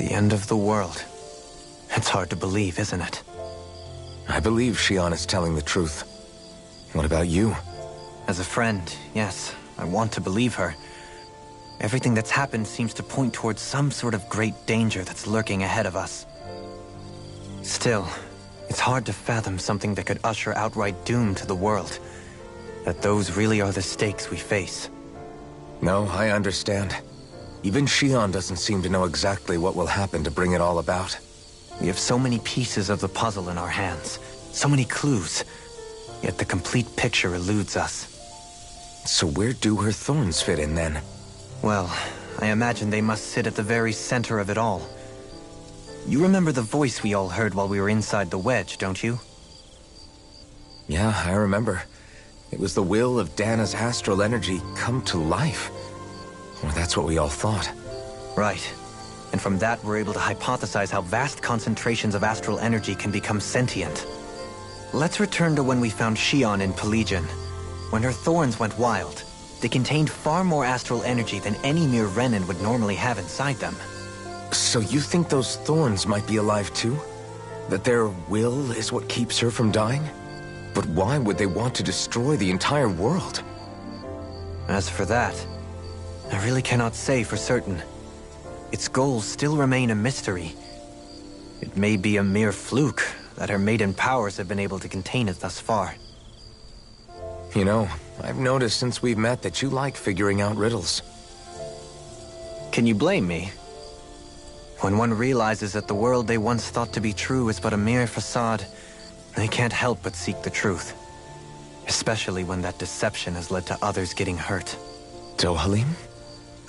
The end of the world. It's hard to believe, isn't it? I believe Shion is telling the truth. What about you? As a friend, yes, I want to believe her. Everything that's happened seems to point towards some sort of great danger that's lurking ahead of us. Still, it's hard to fathom something that could usher outright doom to the world. That those really are the stakes we face. No, I understand. Even Shion doesn't seem to know exactly what will happen to bring it all about. We have so many pieces of the puzzle in our hands, so many clues, yet the complete picture eludes us. So where do her thorns fit in then? Well, I imagine they must sit at the very center of it all. You remember the voice we all heard while we were inside the wedge, don't you? Yeah, I remember. It was the will of Dana's astral energy come to life. Or that's what we all thought. Right. And from that, we're able to hypothesize how vast concentrations of astral energy can become sentient. Let's return to when we found Shion in Pelegion. When her thorns went wild, they contained far more astral energy than any mere Renin would normally have inside them. So you think those thorns might be alive too? That their will is what keeps her from dying? But why would they want to destroy the entire world? As for that, I really cannot say for certain. Its goals still remain a mystery. It may be a mere fluke that her maiden powers have been able to contain it thus far. You know, I've noticed since we've met that you like figuring out riddles. Can you blame me? When one realizes that the world they once thought to be true is but a mere facade, they can't help but seek the truth. Especially when that deception has led to others getting hurt. Dohalim?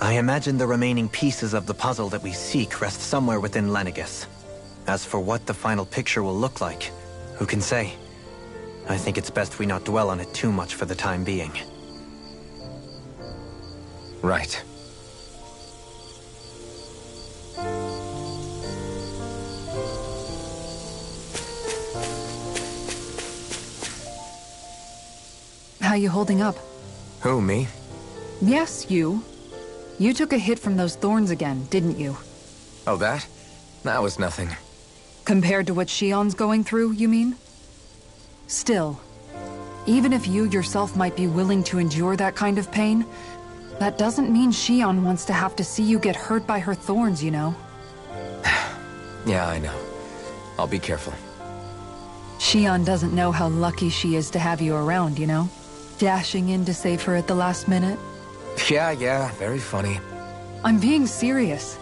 I imagine the remaining pieces of the puzzle that we seek rest somewhere within Lenegis. As for what the final picture will look like, who can say? I think it's best we not dwell on it too much for the time being. Right. How you holding up? Who, me? Yes, you. You took a hit from those thorns again, didn't you? Oh, that? That was nothing. Compared to what Shion's going through, you mean? Still, even if you yourself might be willing to endure that kind of pain, that doesn't mean Shion wants to have to see you get hurt by her thorns, you know? Yeah, I know. I'll be careful. Shion doesn't know how lucky she is to have you around, you know? Dashing in to save her at the last minute. Yeah, very funny. I'm being serious.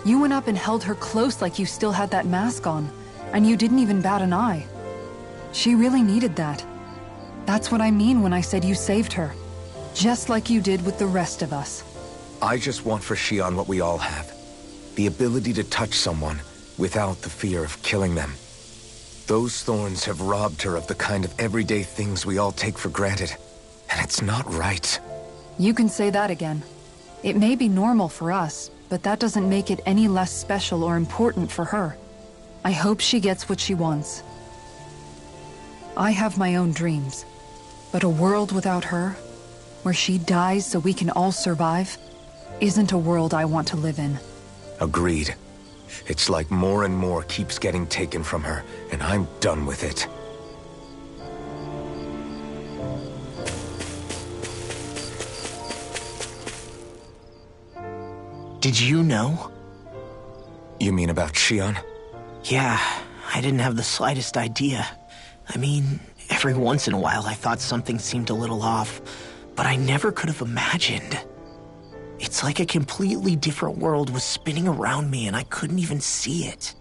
You went up and held her close like you still had that mask on, and you didn't even bat an eye. She really needed that. That's what I mean when I said you saved her. Just like you did with the rest of us. I just want for Shion what we all have. The ability to touch someone without the fear of killing them. Those thorns have robbed her of the kind of everyday things we all take for granted. And it's not right. You can say that again. It may be normal for us, but that doesn't make it any less special or important for her. I hope she gets what she wants. I have my own dreams, but a world without her, where she dies so we can all survive, isn't a world I want to live in. Agreed. It's like more and more keeps getting taken from her, and I'm done with it. Did you know? You mean about Shion? Yeah, I didn't have the slightest idea. I mean, every once in a while I thought something seemed a little off, but I never could have imagined. It's like a completely different world was spinning around me and I couldn't even see it.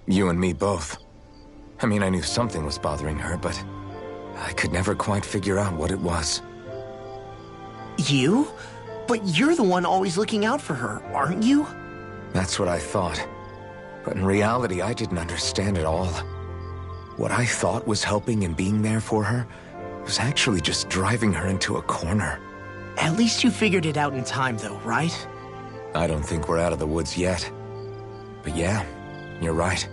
You and me both. I mean, I knew something was bothering her, but I could never quite figure out what it was. You? But you're the one always looking out for her, aren't you? That's what I thought. But in reality, I didn't understand it all. What I thought was helping and being there for her was actually just driving her into a corner. At least you figured it out in time, though, right? I don't think we're out of the woods yet. But yeah, you're right.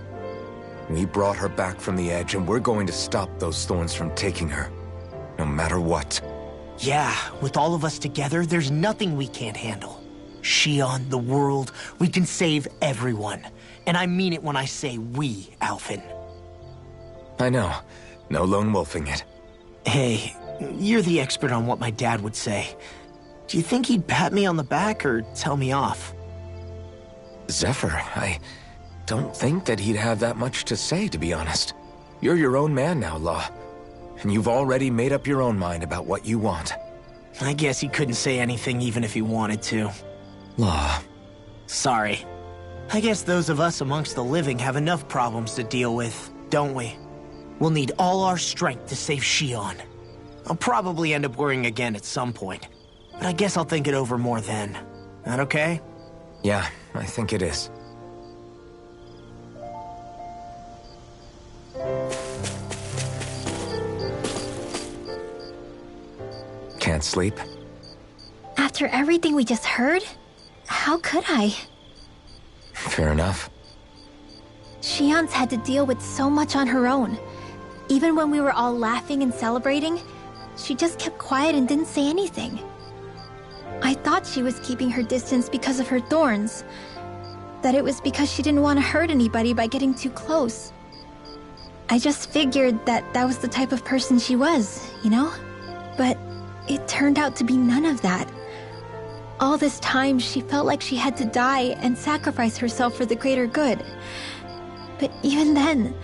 We brought her back from the edge, and we're going to stop those thorns from taking her. No matter what. Yeah, with all of us together, there's nothing we can't handle. Shion, the world, we can save everyone. And I mean it when I say we, Alphen. I know. No lone wolfing it. Hey, you're the expert on what my dad would say. Do you think he'd pat me on the back or tell me off? Zephyr, I don't think that he'd have that much to say, to be honest. You're your own man now, Law. And you've already made up your own mind about what you want. I guess he couldn't say anything even if he wanted to. Law. Sorry. I guess those of us amongst the living have enough problems to deal with, don't we? We'll need all our strength to save Shion. I'll probably end up worrying again at some point, but I guess I'll think it over more then. That okay? Yeah, I think it is. Can't sleep? After everything we just heard, how could I? Fair enough. Shion's had to deal with so much on her own. Even when we were all laughing and celebrating, she just kept quiet and didn't say anything. I thought she was keeping her distance because of her thorns. That it was because she didn't want to hurt anybody by getting too close. I just figured that that was the type of person she was, you know? But it turned out to be none of that. All this time, she felt like she had to die and sacrifice herself for the greater good. But even then,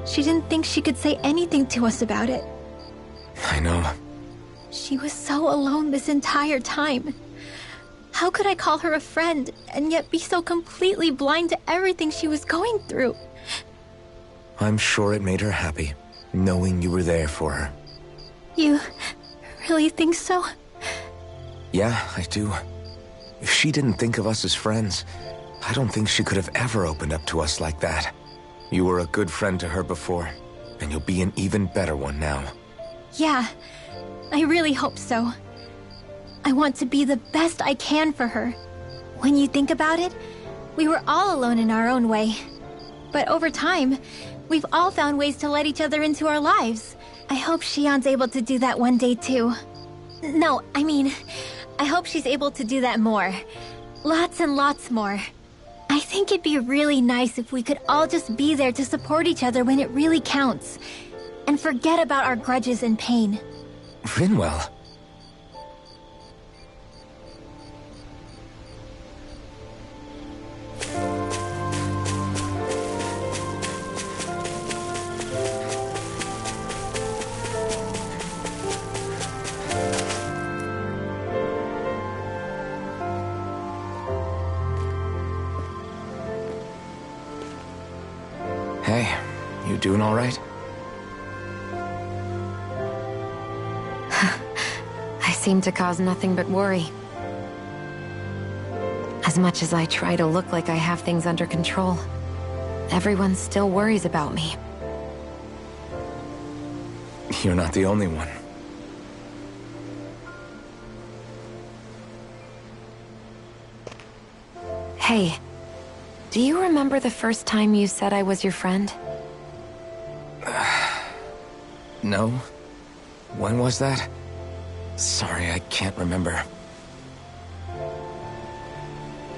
she didn't think she could say anything to us about it. I know. She was so alone this entire time. How could I call her a friend and yet be so completely blind to everything she was going through? I'm sure it made her happy, knowing you were there for her. You really think so? Yeah, I do. If she didn't think of us as friends, I don't think she could have ever opened up to us like that. You were a good friend to her before, and you'll be an even better one now. Yeah, I really hope so. I want to be the best I can for her. When you think about it, we were all alone in our own way. But over time, we've all found ways to let each other into our lives. I hope Shion's able to do that one day too. No, I mean, I hope she's able to do that more. Lots and lots more. I think it'd be really nice if we could all just be there to support each other when it really counts. And forget about our grudges and pain. Rinwell. Hey, you doing all right? I seem to cause nothing but worry. As much as I try to look like I have things under control, everyone still worries about me. You're not the only one. Hey, do you remember the first time you said I was your friend? No? When was that? Sorry, I can't remember.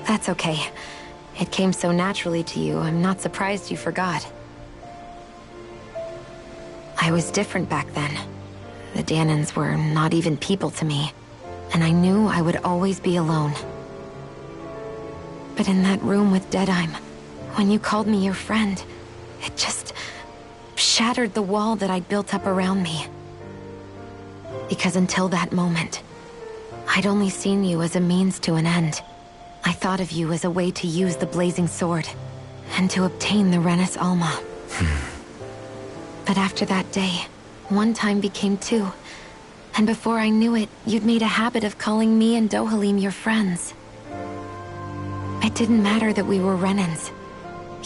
That's okay. It came so naturally to you, I'm not surprised you forgot. I was different back then. The Dahnans were not even people to me, and I knew I would always be alone. But in that room with Deadheim, when you called me your friend, it just shattered the wall that I'd built up around me. Because until that moment, I'd only seen you as a means to an end. I thought of you as a way to use the Blazing Sword, and to obtain the Renis Alma. But after that day, one time became two, and before I knew it, you'd made a habit of calling me and Dohalim your friends. It didn't matter that we were Renans.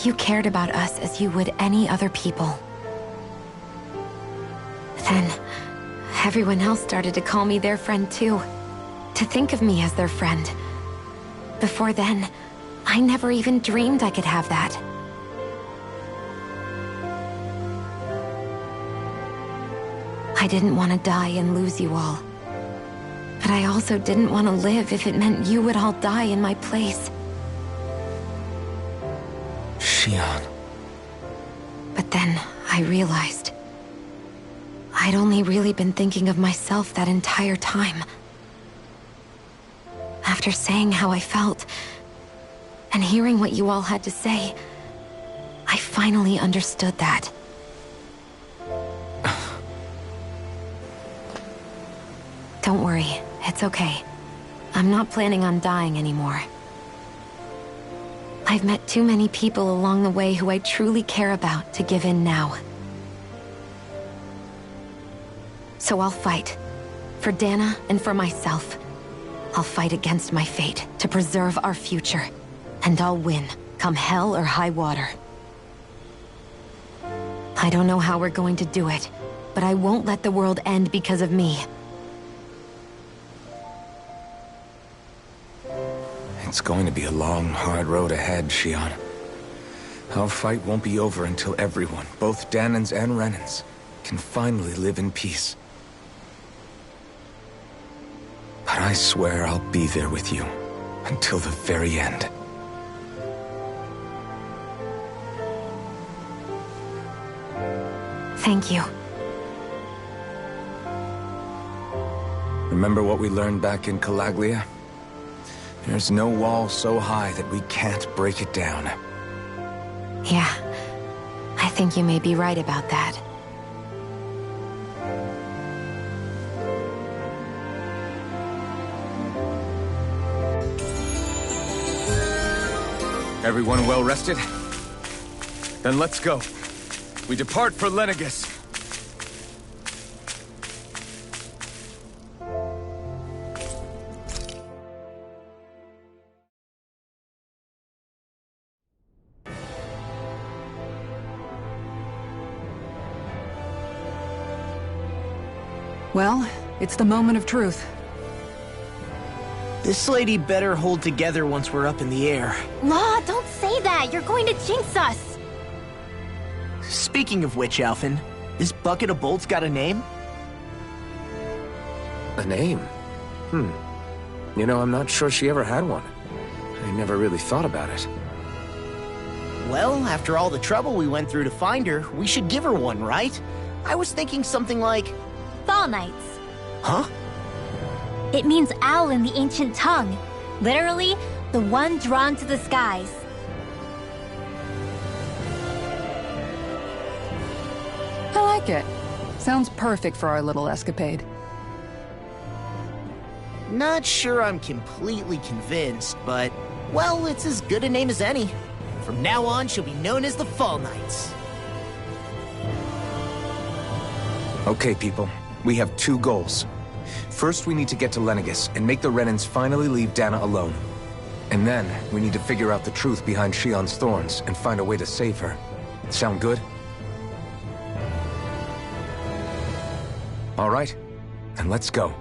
You cared about us as you would any other people. Then, everyone else started to call me their friend too. To think of me as their friend. Before then, I never even dreamed I could have that. I didn't want to die and lose you all. But I also didn't want to live if it meant you would all die in my place. Shion. But then I realized I'd only really been thinking of myself that entire time. After saying how I felt, and hearing what you all had to say, I finally understood that. Don't worry, it's okay. I'm not planning on dying anymore. I've met too many people along the way who I truly care about to give in now. So I'll fight. For Dana and for myself. I'll fight against my fate to preserve our future. And I'll win, come hell or high water. I don't know how we're going to do it, but I won't let the world end because of me. It's going to be a long, hard road ahead, Shion. Our fight won't be over until everyone, both Danans and Renans, can finally live in peace. But I swear I'll be there with you until the very end. Thank you. Remember what we learned back in Calaglia? There's no wall so high that we can't break it down. Yeah, I think you may be right about that. Everyone well rested? Then let's go. We depart for Lenegis. Well, it's the moment of truth. This lady better hold together once we're up in the air. Law, don't say that! You're going to jinx us! Speaking of which, Alphen, this bucket of bolts got a name? A name? You know, I'm not sure she ever had one. I never really thought about it. Well, after all the trouble we went through to find her, we should give her one, right? I was thinking something like... Fall Knights. Huh? It means owl in the ancient tongue. Literally, the one drawn to the skies. I like it. Sounds perfect for our little escapade. Not sure I'm completely convinced, but... well, it's as good a name as any. From now on, she'll be known as the Fall Knights. Okay, people. We have two goals. First, we need to get to Lenegis and make the Renans finally leave Dana alone. And then, we need to figure out the truth behind Shion's thorns and find a way to save her. Sound good? All right, then let's go.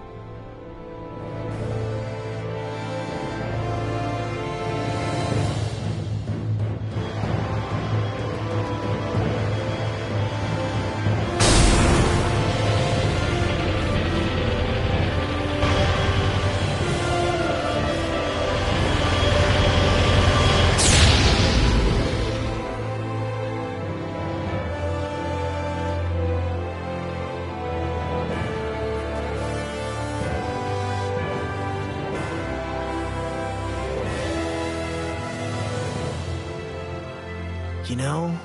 You know,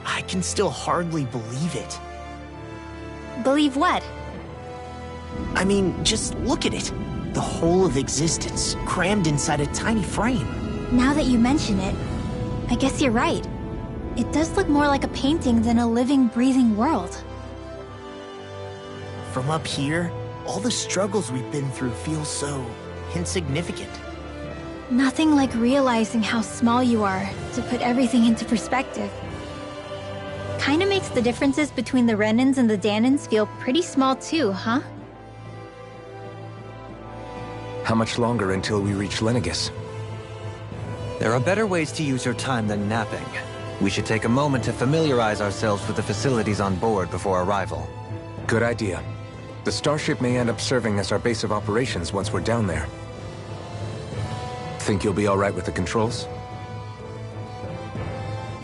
I can still hardly believe it. Believe what? I mean, just look at it. The whole of existence, crammed inside a tiny frame. Now that you mention it, I guess you're right. It does look more like a painting than a living, breathing world. From up here, all the struggles we've been through feel so insignificant. Nothing like realizing how small you are to put everything into perspective. Kinda makes the differences between the Renans and the Danans feel pretty small too, huh? How much longer until we reach Lenegis? There are better ways to use your time than napping. We should take a moment to familiarize ourselves with the facilities on board before arrival. Good idea. The starship may end up serving as our base of operations once we're down there. Think you'll be all right with the controls?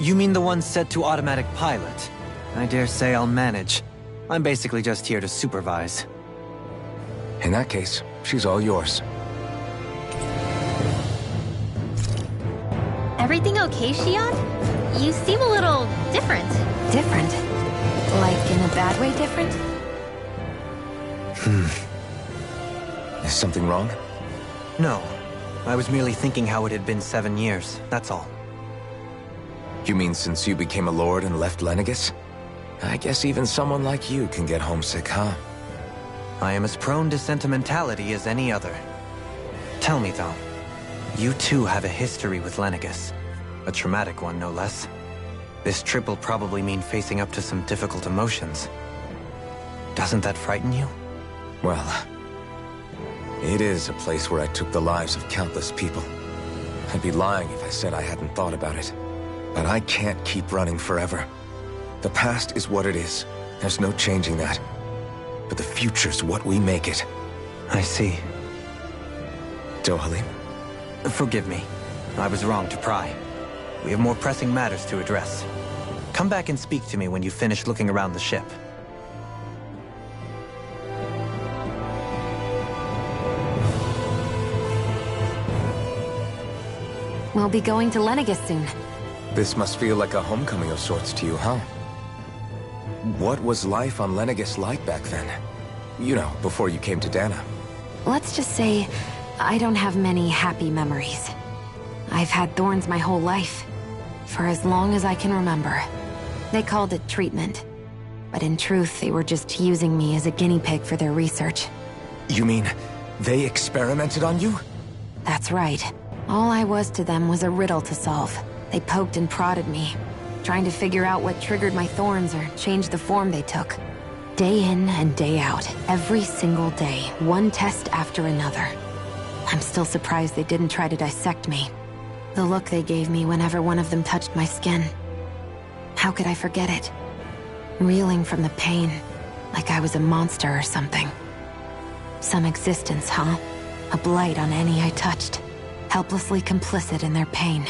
You mean the one set to automatic pilot? I dare say I'll manage. I'm basically just here to supervise. In that case, she's all yours. Everything okay, Shion? You seem a little different. Different? Like in a bad way different? Is something wrong? No. I was merely thinking how it had been 7 years, that's all. You mean since you became a lord and left Lenegis? I guess even someone like you can get homesick, huh? I am as prone to sentimentality as any other. Tell me though, you too have a history with Lenegis. A traumatic one, no less. This trip will probably mean facing up to some difficult emotions. Doesn't that frighten you? Well, it is a place where I took the lives of countless people. I'd be lying if I said I hadn't thought about it. But I can't keep running forever. The past is what it is. There's no changing that. But the future's what we make it. I see. Dohalim? Forgive me. I was wrong to pry. We have more pressing matters to address. Come back and speak to me when you finish looking around the ship. We'll be going to Lenegis soon. This must feel like a homecoming of sorts to you, huh? What was life on Lenegis like back then? You know, before you came to Dahna. Let's just say, I don't have many happy memories. I've had thorns my whole life. For as long as I can remember. They called it treatment. But in truth, they were just using me as a guinea pig for their research. You mean, they experimented on you? That's right. All I was to them was a riddle to solve. They poked and prodded me, trying to figure out what triggered my thorns or changed the form they took. Day in and day out, every single day, one test after another. I'm still surprised they didn't try to dissect me. The look they gave me whenever one of them touched my skin. How could I forget it? Reeling from the pain, like I was a monster or something. Some existence, huh? A blight on any I touched. Helplessly complicit in their pain.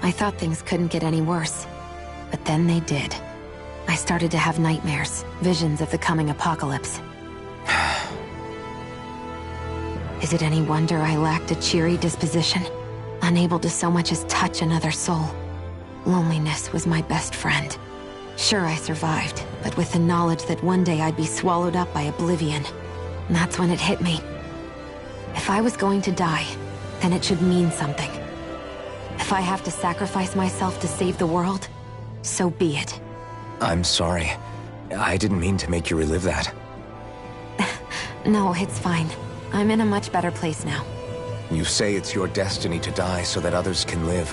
I thought things couldn't get any worse. But then they did. I started to have nightmares, visions of the coming apocalypse. Is it any wonder I lacked a cheery disposition? Unable to so much as touch another soul. Loneliness was my best friend. Sure, I survived, but with the knowledge that one day I'd be swallowed up by oblivion. And that's when it hit me. If I was going to die, then it should mean something. If I have to sacrifice myself to save the world, so be it. I'm sorry. I didn't mean to make you relive that. No, it's fine. I'm in a much better place now. You say it's your destiny to die so that others can live.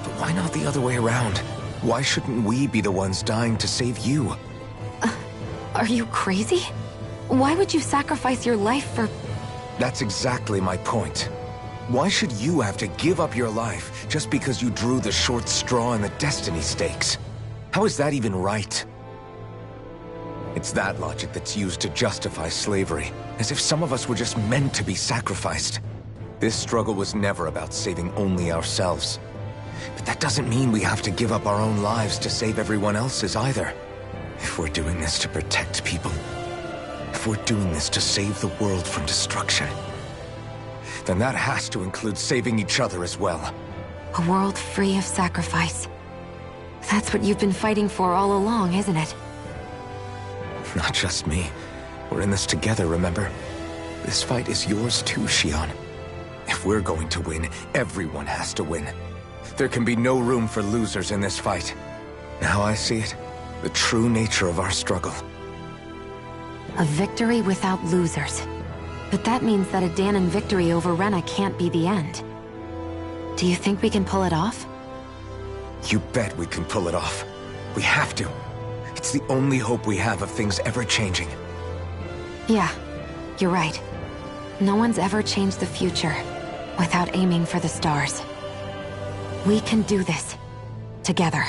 But why not the other way around? Why shouldn't we be the ones dying to save you? Are you crazy? Why would you sacrifice your life for... That's exactly my point. Why should you have to give up your life just because you drew the short straw in the destiny stakes? How is that even right? It's that logic that's used to justify slavery, as if some of us were just meant to be sacrificed. This struggle was never about saving only ourselves. But that doesn't mean we have to give up our own lives to save everyone else's either. If we're doing this to protect people, if we're doing this to save the world from destruction, then that has to include saving each other as well. A world free of sacrifice. That's what you've been fighting for all along, isn't it? Not just me. We're in this together, remember? This fight is yours too, Shion. If we're going to win, everyone has to win. There can be no room for losers in this fight. Now I see it. The true nature of our struggle. A victory without losers. But that means that a Dahnan victory over Rena can't be the end. Do you think we can pull it off? You bet we can pull it off. We have to. It's the only hope we have of things ever changing. Yeah, you're right. No one's ever changed the future without aiming for the stars. We can do this. Together.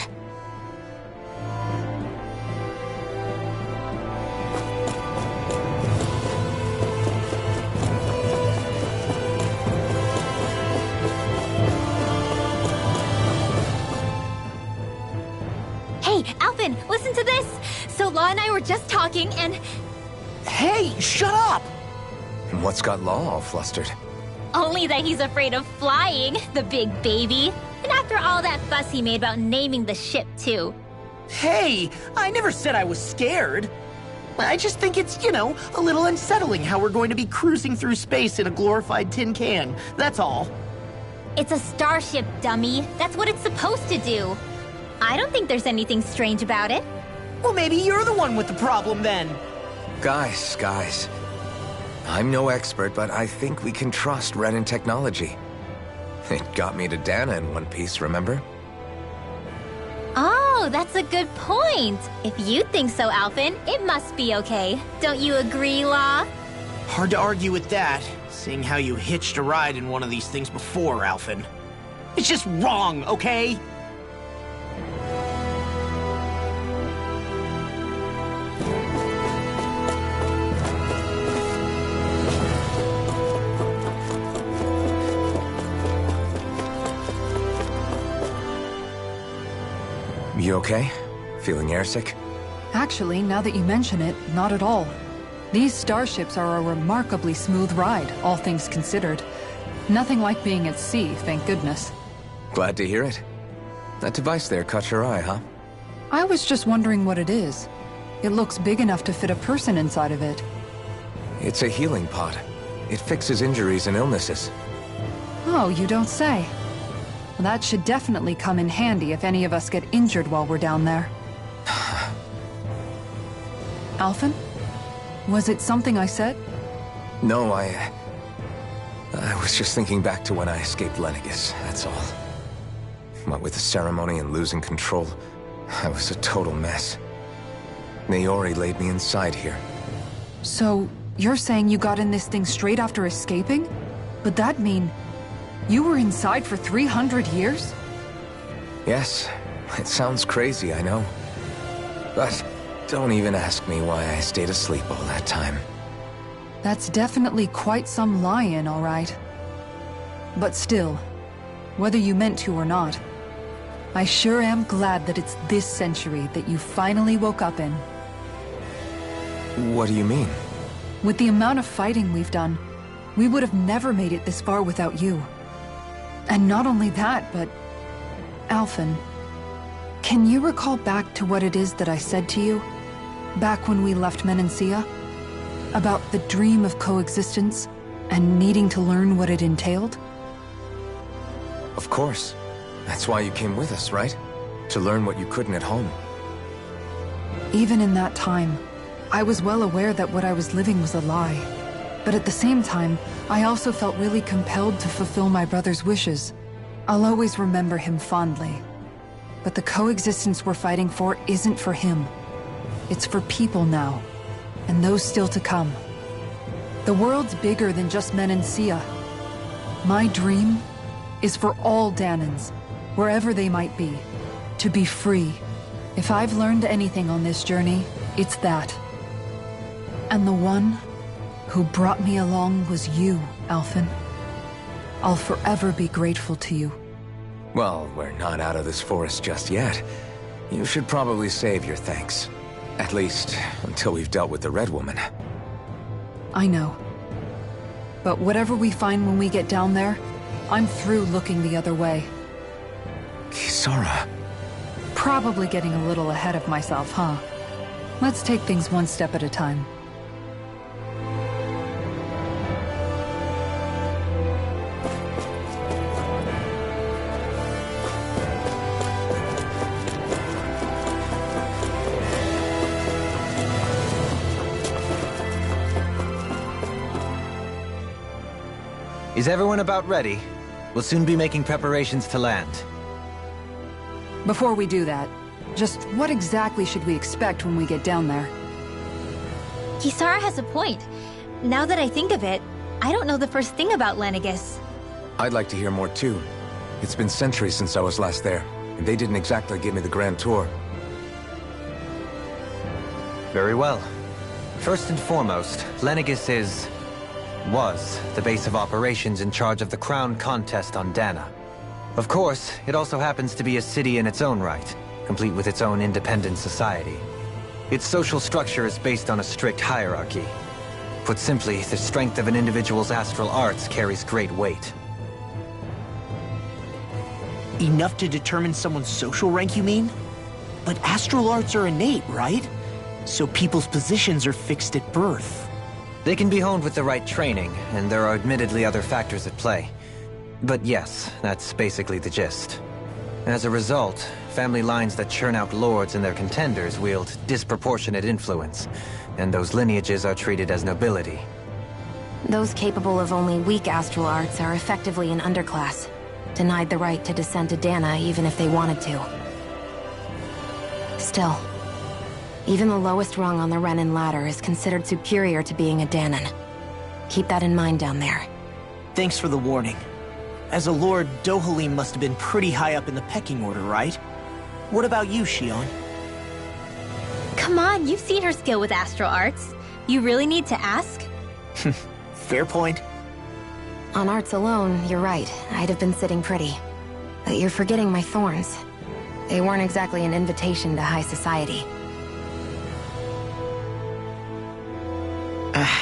Alphen, listen to this! So Law and I were just talking and... Hey, shut up! What's got Law all flustered? Only that he's afraid of flying, the big baby. And after all that fuss he made about naming the ship, too. Hey, I never said I was scared. I just think it's, a little unsettling how we're going to be cruising through space in a glorified tin can. That's all. It's a starship, dummy. That's what it's supposed to do. I don't think there's anything strange about it. Well, maybe you're the one with the problem then. Guys. I'm no expert, but I think we can trust Renan technology. It got me to Dana in one piece, remember? Oh, that's a good point. If you think so, Alphen, it must be okay. Don't you agree, Law? Hard to argue with that, seeing how you hitched a ride in one of these things before, Alphen. It's just wrong, okay? You okay? Feeling airsick? Actually, now that you mention it, not at all. These starships are a remarkably smooth ride, all things considered. Nothing like being at sea, thank goodness. Glad to hear it. That device there caught your eye, huh? I was just wondering what it is. It looks big enough to fit a person inside of it. It's a healing pod. It fixes injuries and illnesses. Oh, you don't say. That should definitely come in handy if any of us get injured while we're down there. Alphen? Was it something I said? No, I was just thinking back to when I escaped Lenegis, that's all. What with the ceremony and losing control, I was a total mess. Naori laid me inside here. So, you're saying you got in this thing straight after escaping? But that mean... you were inside for 300 years? Yes, it sounds crazy, I know. But don't even ask me why I stayed asleep all that time. That's definitely quite some lie-in, all right. But still, whether you meant to or not, I sure am glad that it's this century that you finally woke up in. What do you mean? With the amount of fighting we've done, we would have never made it this far without you. And not only that, but... Alphen, can you recall back to what it is that I said to you? Back when we left Menancia? About the dream of coexistence, and needing to learn what it entailed? Of course. That's why you came with us, right? To learn what you couldn't at home. Even in that time, I was well aware that what I was living was a lie. But at the same time, I also felt really compelled to fulfill my brother's wishes. I'll always remember him fondly. But the coexistence we're fighting for isn't for him. It's for people now, and those still to come. The world's bigger than just Menancia. My dream is for all Dahnans, wherever they might be, to be free. If I've learned anything on this journey, it's that. And the one who brought me along was you, Alphen. I'll forever be grateful to you. Well, we're not out of this forest just yet. You should probably save your thanks. At least, until we've dealt with the Red Woman. I know. But whatever we find when we get down there, I'm through looking the other way. Kisara. Probably getting a little ahead of myself, huh? Let's take things one step at a time. Is everyone about ready? We'll soon be making preparations to land. Before we do that, just what exactly should we expect when we get down there? Kisara has a point. Now that I think of it, I don't know the first thing about Lenegis. I'd like to hear more too. It's been centuries since I was last there, and they didn't exactly give me the grand tour. Very well. First and foremost, Lenegis was the base of operations in charge of the crown contest on Dana. Of course, it also happens to be a city in its own right, complete with its own independent society. Its social structure is based on a strict hierarchy. Put simply, the strength of an individual's astral arts carries great weight. Enough to determine someone's social rank, you mean? But astral arts are innate, right? So people's positions are fixed at birth. They can be honed with the right training, and there are admittedly other factors at play. But yes, that's basically the gist. As a result, family lines that churn out lords and their contenders wield disproportionate influence, and those lineages are treated as nobility. Those capable of only weak astral arts are effectively an underclass, denied the right to descend to Dana even if they wanted to. Still, even the lowest rung on the Renan ladder is considered superior to being a Danan. Keep that in mind down there. Thanks for the warning. As a lord, Dohalim must have been pretty high up in the pecking order, right? What about you, Shion? Come on, you've seen her skill with astral arts. You really need to ask? Fair point. On arts alone, you're right. I'd have been sitting pretty. But you're forgetting my thorns. They weren't exactly an invitation to high society.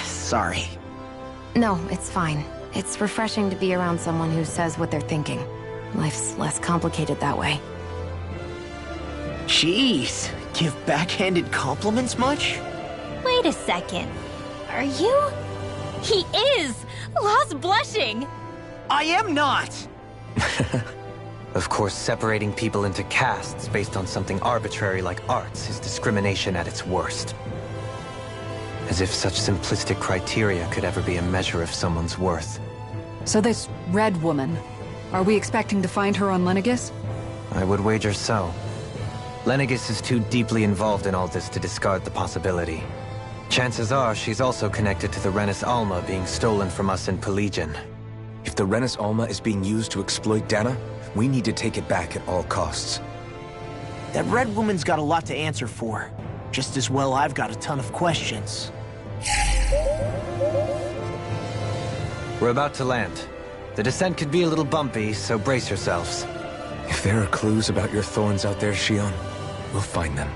Sorry. No, it's fine. It's refreshing to be around someone who says what they're thinking. Life's less complicated that way. Jeez, give backhanded compliments much? Wait a second. Are you? He is! Lost blushing! I am not! Of course, separating people into castes based on something arbitrary like arts is discrimination at its worst. As if such simplistic criteria could ever be a measure of someone's worth. So this Red Woman, are we expecting to find her on Lenegis? I would wager so. Lenegis is too deeply involved in all this to discard the possibility. Chances are she's also connected to the Renis Alma being stolen from us in Pelegion. If the Renis Alma is being used to exploit Dana, we need to take it back at all costs. That Red Woman's got a lot to answer for. Just as well I've got a ton of questions. We're about to land. The descent could be a little bumpy, so brace yourselves. If there are clues about your thorns out there, Shion, we'll find them.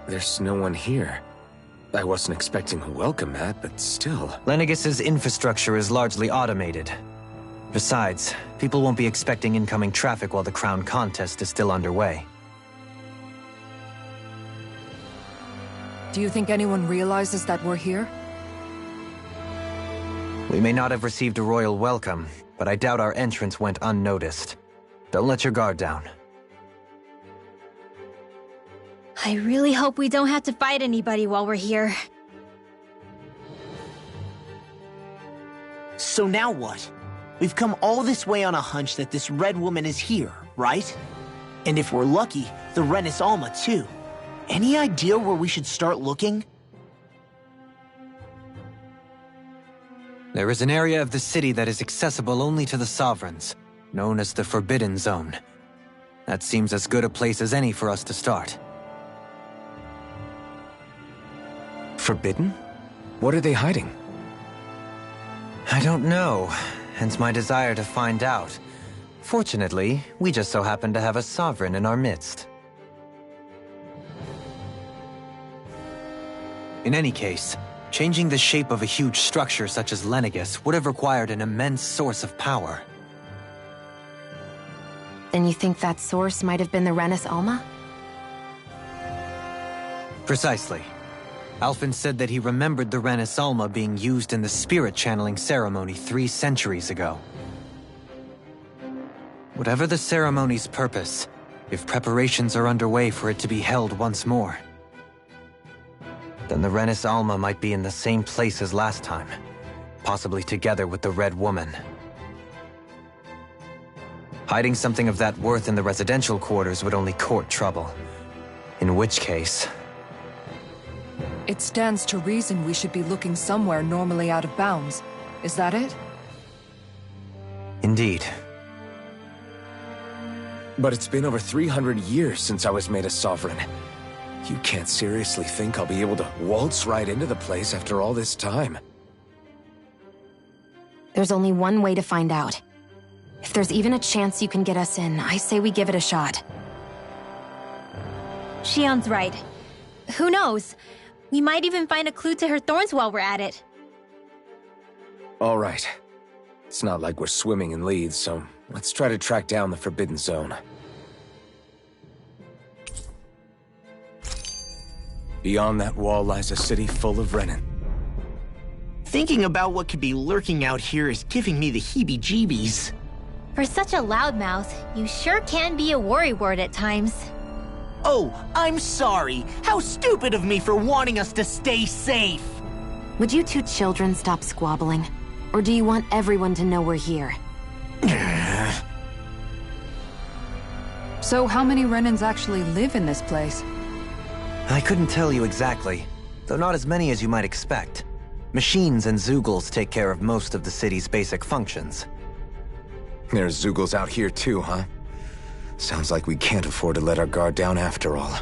There's no one here. I wasn't expecting a welcome mat, but still. Lenegis's infrastructure is largely automated. Besides, people won't be expecting incoming traffic while the crown contest is still underway. Do you think anyone realizes that we're here? We may not have received a royal welcome, but I doubt our entrance went unnoticed. Don't let your guard down. I really hope we don't have to fight anybody while we're here. So now what? We've come all this way on a hunch that this Red Woman is here, right? And if we're lucky, the Renis Alma too. Any idea where we should start looking? There is an area of the city that is accessible only to the Sovereigns, known as the Forbidden Zone. That seems as good a place as any for us to start. Forbidden? What are they hiding? I don't know, hence my desire to find out. Fortunately, we just so happen to have a Sovereign in our midst. In any case, changing the shape of a huge structure such as Lenegis would have required an immense source of power. Then you think that source might have been the Renis Alma? Precisely. Alphen said that he remembered the Renis Alma being used in the spirit channeling ceremony 3 centuries ago. Whatever the ceremony's purpose, if preparations are underway for it to be held once more, then the Renis Alma might be in the same place as last time, possibly together with the Red Woman. Hiding something of that worth in the residential quarters would only court trouble. In which case... It stands to reason we should be looking somewhere normally out of bounds. Is that it? Indeed. But it's been over 300 years since I was made a sovereign. You can't seriously think I'll be able to waltz right into the place after all this time. There's only one way to find out. If there's even a chance you can get us in, I say we give it a shot. Shion's right. Who knows? We might even find a clue to her thorns while we're at it. All right. It's not like we're swimming in leads, so let's try to track down the Forbidden Zone. Beyond that wall lies a city full of Renin. Thinking about what could be lurking out here is giving me the heebie-jeebies. For such a loudmouth, you sure can be a worrywart at times. Oh, I'm sorry. How stupid of me for wanting us to stay safe. Would you two children stop squabbling? Or do you want everyone to know we're here? So how many Renins actually live in this place? I couldn't tell you exactly, though not as many as you might expect. Machines and Zeugles take care of most of the city's basic functions. There's Zeugles out here too, huh? Sounds like we can't afford to let our guard down after all.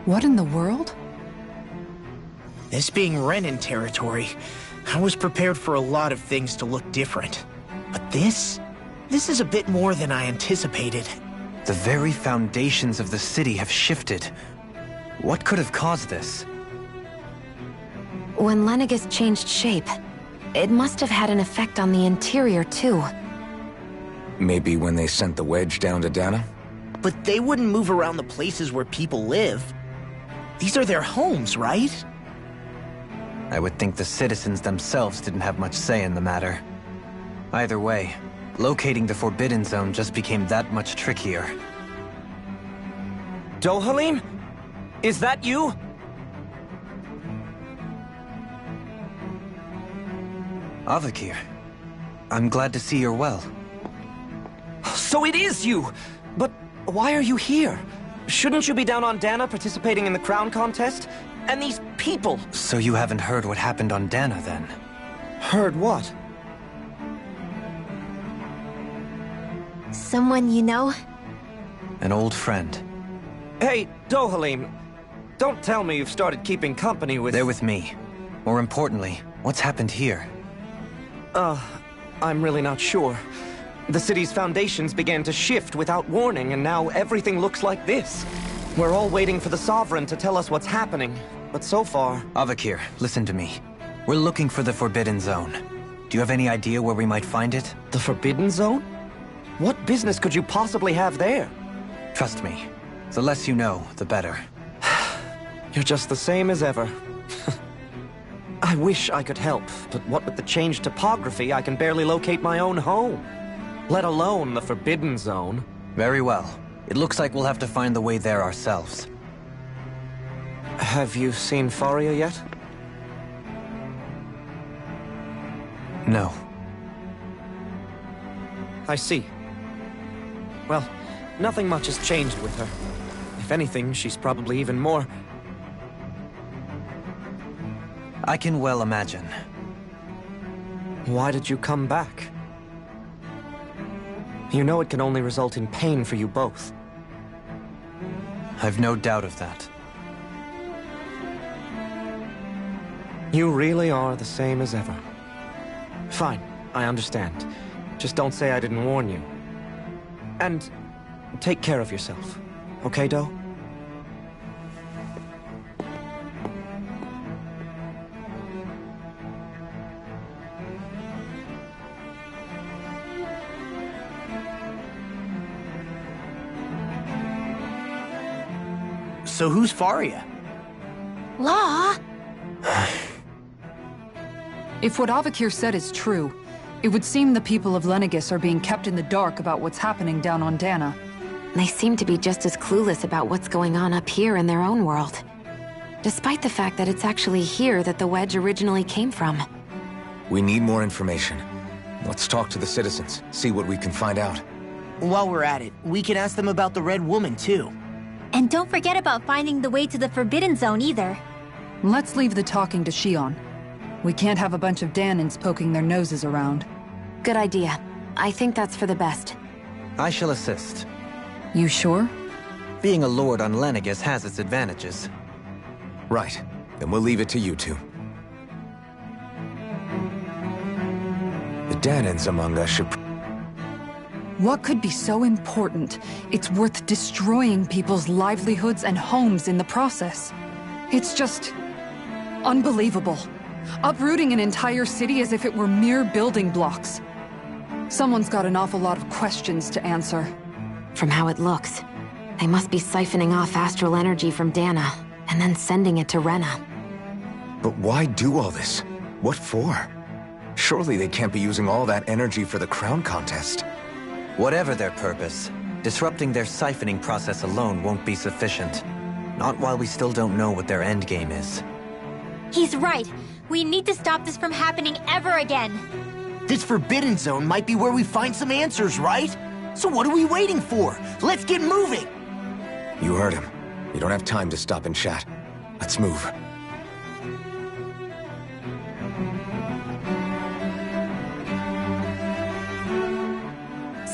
What in the world? This being Renin territory, I was prepared for a lot of things to look different. But this is a bit more than I anticipated. The very foundations of the city have shifted. What could have caused this? When Lenegis changed shape, it must have had an effect on the interior too. Maybe when they sent the wedge down to Dana? But they wouldn't move around the places where people live. These are their homes, right? I would think the citizens themselves didn't have much say in the matter. Either way, locating the Forbidden Zone just became that much trickier. Dohalim? Is that you? Avakir, I'm glad to see you're well. So it is you! But why are you here? Shouldn't you be down on Dana participating in the crown contest? And these people! So you haven't heard what happened on Dana, then? Heard what? Someone you know? An old friend. Hey, Dohalim, don't tell me you've started keeping company with... They're with me. More importantly, what's happened here? I'm really not sure. The city's foundations began to shift without warning, and now everything looks like this. We're all waiting for the Sovereign to tell us what's happening, but so far... Avakir, listen to me. We're looking for the Forbidden Zone. Do you have any idea where we might find it? The Forbidden Zone? What business could you possibly have there? Trust me. The less you know, the better. You're just the same as ever. I wish I could help, but what with the changed topography, I can barely locate my own home. Let alone the Forbidden Zone. Very well. It looks like we'll have to find the way there ourselves. Have you seen Faria yet? No. I see. Well, nothing much has changed with her. If anything, she's probably even more... I can well imagine. Why did you come back? You know it can only result in pain for you both. I've no doubt of that. You really are the same as ever. Fine, I understand. Just don't say I didn't warn you. And take care of yourself, okay, Do? So who's Faria? Law? If what Avakir said is true, it would seem the people of Lenegis are being kept in the dark about what's happening down on Dana. They seem to be just as clueless about what's going on up here in their own world. Despite the fact that it's actually here that the Wedge originally came from. We need more information. Let's talk to the citizens, see what we can find out. While we're at it, we can ask them about the Red Woman, too. And don't forget about finding the way to the Forbidden Zone either. Let's leave the talking to Shion. We can't have a bunch of Danins poking their noses around. Good idea. I think that's for the best. I shall assist. You sure? Being a lord on Lenegis has its advantages. Right. Then we'll leave it to you two. The Danins among us should... What could be so important? It's worth destroying people's livelihoods and homes in the process. It's just... unbelievable. Uprooting an entire city as if it were mere building blocks. Someone's got an awful lot of questions to answer. From how it looks, they must be siphoning off astral energy from Dana, and then sending it to Rena. But why do all this? What for? Surely they can't be using all that energy for the crown contest. Whatever their purpose, disrupting their siphoning process alone won't be sufficient. Not while we still don't know what their endgame is. He's right. We need to stop this from happening ever again. This Forbidden Zone might be where we find some answers, right? So what are we waiting for? Let's get moving! You heard him. You don't have time to stop and chat. Let's move.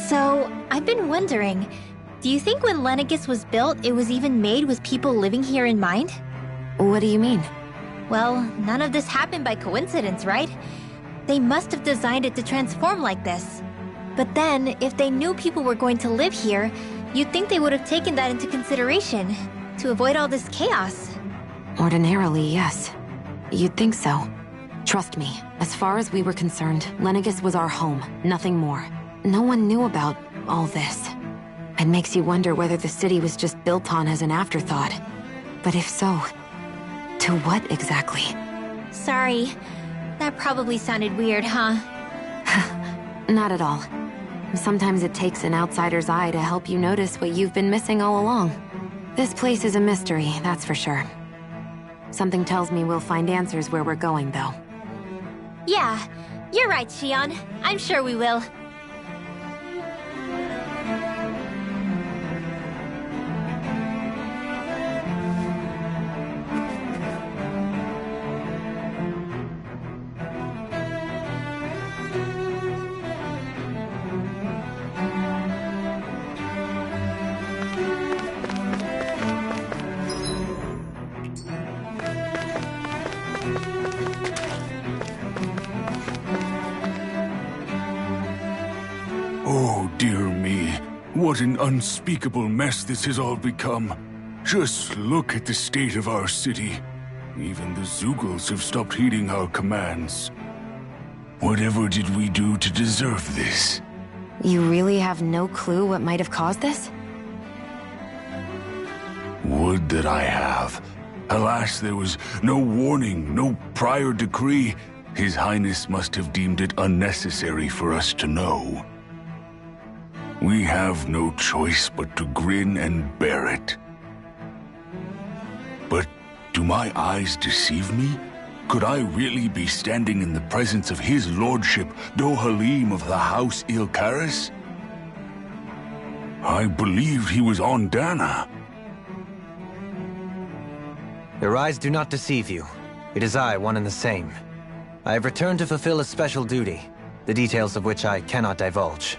So, I've been wondering, do you think when Lenegis was built, it was even made with people living here in mind? What do you mean? Well, none of this happened by coincidence, right? They must have designed it to transform like this. But then, if they knew people were going to live here, you'd think they would have taken that into consideration, to avoid all this chaos. Ordinarily, yes. You'd think so. Trust me, as far as we were concerned, Lenegis was our home, nothing more. No one knew about all this. It makes you wonder whether the city was just built on as an afterthought. But if so, to what exactly? Sorry. That probably sounded weird, huh? Not at all. Sometimes it takes an outsider's eye to help you notice what you've been missing all along. This place is a mystery, that's for sure. Something tells me we'll find answers where we're going, though. Yeah, you're right, Shion. I'm sure we will. Oh, dear me. What an unspeakable mess this has all become. Just look at the state of our city. Even the Zeugles have stopped heeding our commands. Whatever did we do to deserve this? You really have no clue what might have caused this? Would that I have. Alas, there was no warning, no prior decree. His Highness must have deemed it unnecessary for us to know. We have no choice but to grin and bear it. But do my eyes deceive me? Could I really be standing in the presence of his lordship, Dohalim of the House Ilkaris? I believed he was on Dana. Your eyes do not deceive you. It is I, one and the same. I have returned to fulfill a special duty, the details of which I cannot divulge.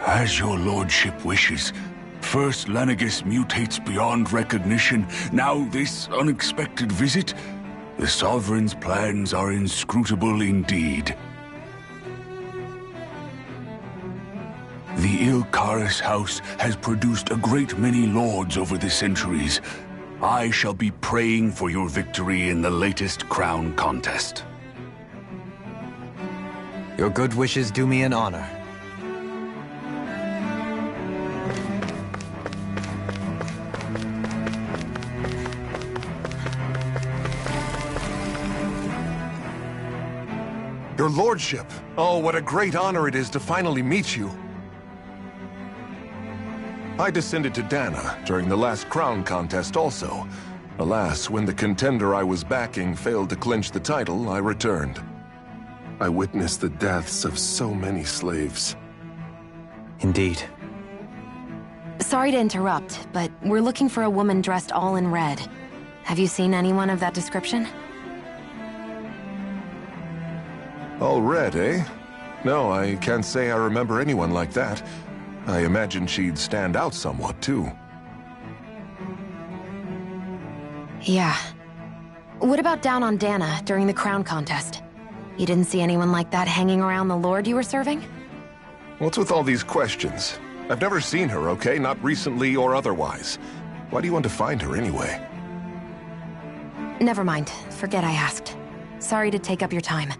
As your lordship wishes. First Lenegis mutates beyond recognition, now this unexpected visit. The Sovereign's plans are inscrutable indeed. The Ylcaris house has produced a great many lords over the centuries. I shall be praying for your victory in the latest crown contest. Your good wishes do me an honor. Your lordship! Oh, what a great honor it is to finally meet you. I descended to Dana during the last crown contest also. Alas, when the contender I was backing failed to clinch the title, I returned. I witnessed the deaths of so many slaves. Indeed. Sorry to interrupt, but we're looking for a woman dressed all in red. Have you seen anyone of that description? All red, eh? No, I can't say I remember anyone like that. I imagine she'd stand out somewhat, too. Yeah. What about down on Dana during the crown contest? You didn't see anyone like that hanging around the lord you were serving? What's with all these questions? I've never seen her, okay? Not recently or otherwise. Why do you want to find her anyway? Never mind. Forget I asked. Sorry to take up your time.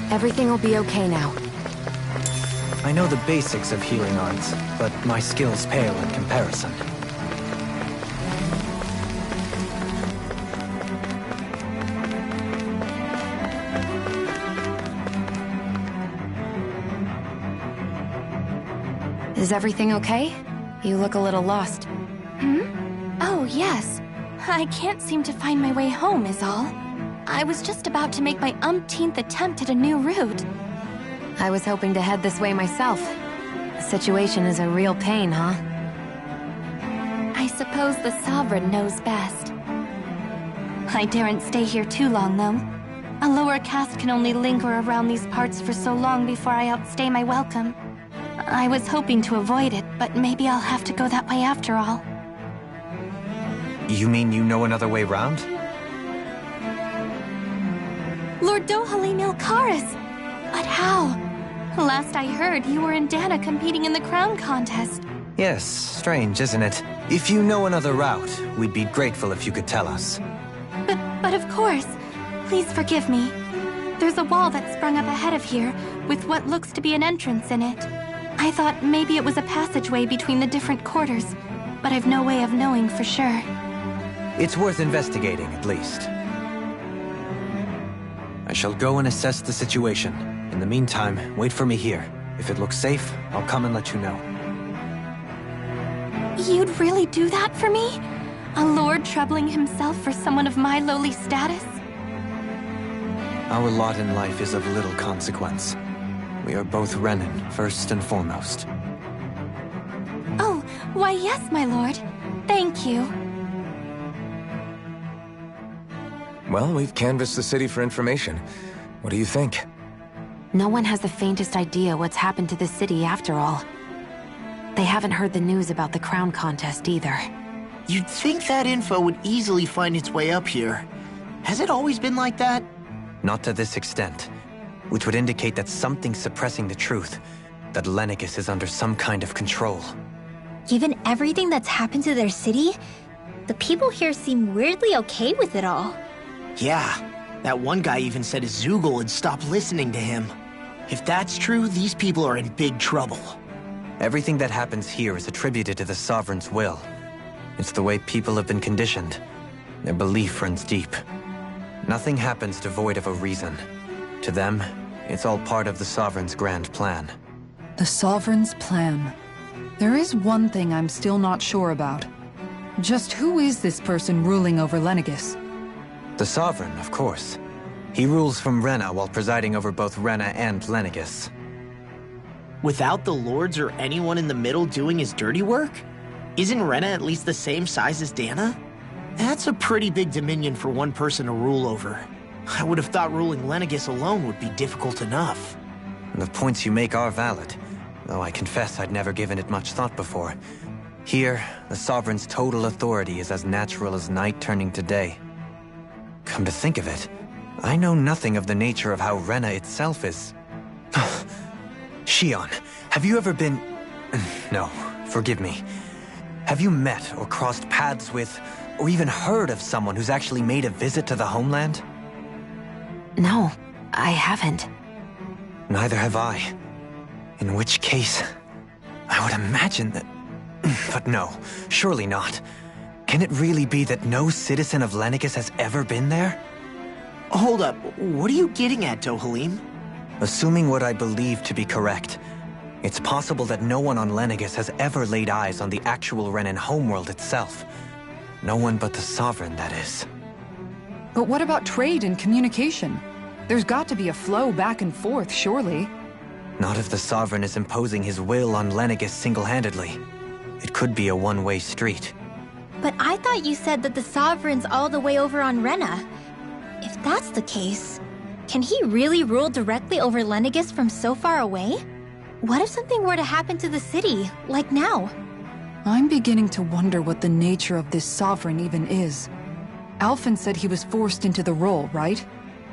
Everything will be okay now. I know the basics of healing arts, but my skills pale in comparison. Is everything okay? You look a little lost. Oh, yes. I can't seem to find my way home, is all. I was just about to make my umpteenth attempt at a new route. I was hoping to head this way myself. The situation is a real pain, huh? I suppose the Sovereign knows best. I daren't stay here too long, though. A lower caste can only linger around these parts for so long before I outstay my welcome. I was hoping to avoid it, but maybe I'll have to go that way after all. You mean you know another way round? Lord Dohalim Ylcaris! But how? Last I heard, you were in Dana competing in the crown contest. Yes, strange, isn't it? If you know another route, we'd be grateful if you could tell us. But of course. Please forgive me. There's a wall that sprung up ahead of here, with what looks to be an entrance in it. I thought maybe it was a passageway between the different quarters, but I've no way of knowing for sure. It's worth investigating, at least. I shall go and assess the situation. In the meantime, wait for me here. If it looks safe, I'll come and let you know. You'd really do that for me? A lord troubling himself for someone of my lowly status? Our lot in life is of little consequence. We are both Renan, first and foremost. Oh, why yes, my lord. Thank you. Well, we've canvassed the city for information. What do you think? No one has the faintest idea what's happened to the city after all. They haven't heard the news about the crown contest either. You'd think that info would easily find its way up here. Has it always been like that? Not to this extent, which would indicate that something's suppressing the truth, that Lenegis is under some kind of control. Given everything that's happened to their city, the people here seem weirdly okay with it all. Yeah, that one guy even said Zoogle had stopped listening to him. If that's true, these people are in big trouble. Everything that happens here is attributed to the Sovereign's will. It's the way people have been conditioned. Their belief runs deep. Nothing happens devoid of a reason. To them, it's all part of the Sovereign's grand plan. The Sovereign's plan. There is one thing I'm still not sure about. Just who is this person ruling over Lenegis? The Sovereign, of course. He rules from Rena while presiding over both Rena and Lenegis. Without the lords or anyone in the middle doing his dirty work? Isn't Rena at least the same size as Dana? That's a pretty big dominion for one person to rule over. I would have thought ruling Lenegis alone would be difficult enough. The points you make are valid, though I confess I'd never given it much thought before. Here, the Sovereign's total authority is as natural as night turning to day. Come to think of it, I know nothing of the nature of how Rena itself is. Shion, have you ever been... No, forgive me. Have you met or crossed paths with, or even heard of someone who's actually made a visit to the homeland? No, I haven't. Neither have I. In which case, I would imagine that... But no, surely not. Can it really be that no citizen of Lenegis has ever been there? Hold up, what are you getting at, Dohalim? Assuming what I believe to be correct, it's possible that no one on Lenegis has ever laid eyes on the actual Renan homeworld itself. No one but the Sovereign, that is. But what about trade and communication? There's got to be a flow back and forth, surely. Not if the Sovereign is imposing his will on Lenegis single-handedly. It could be a one-way street. But I thought you said that the Sovereign's all the way over on Rena. If that's the case, can he really rule directly over Lenegis from so far away? What if something were to happen to the city, like now? I'm beginning to wonder what the nature of this Sovereign even is. Alphen said he was forced into the role, right?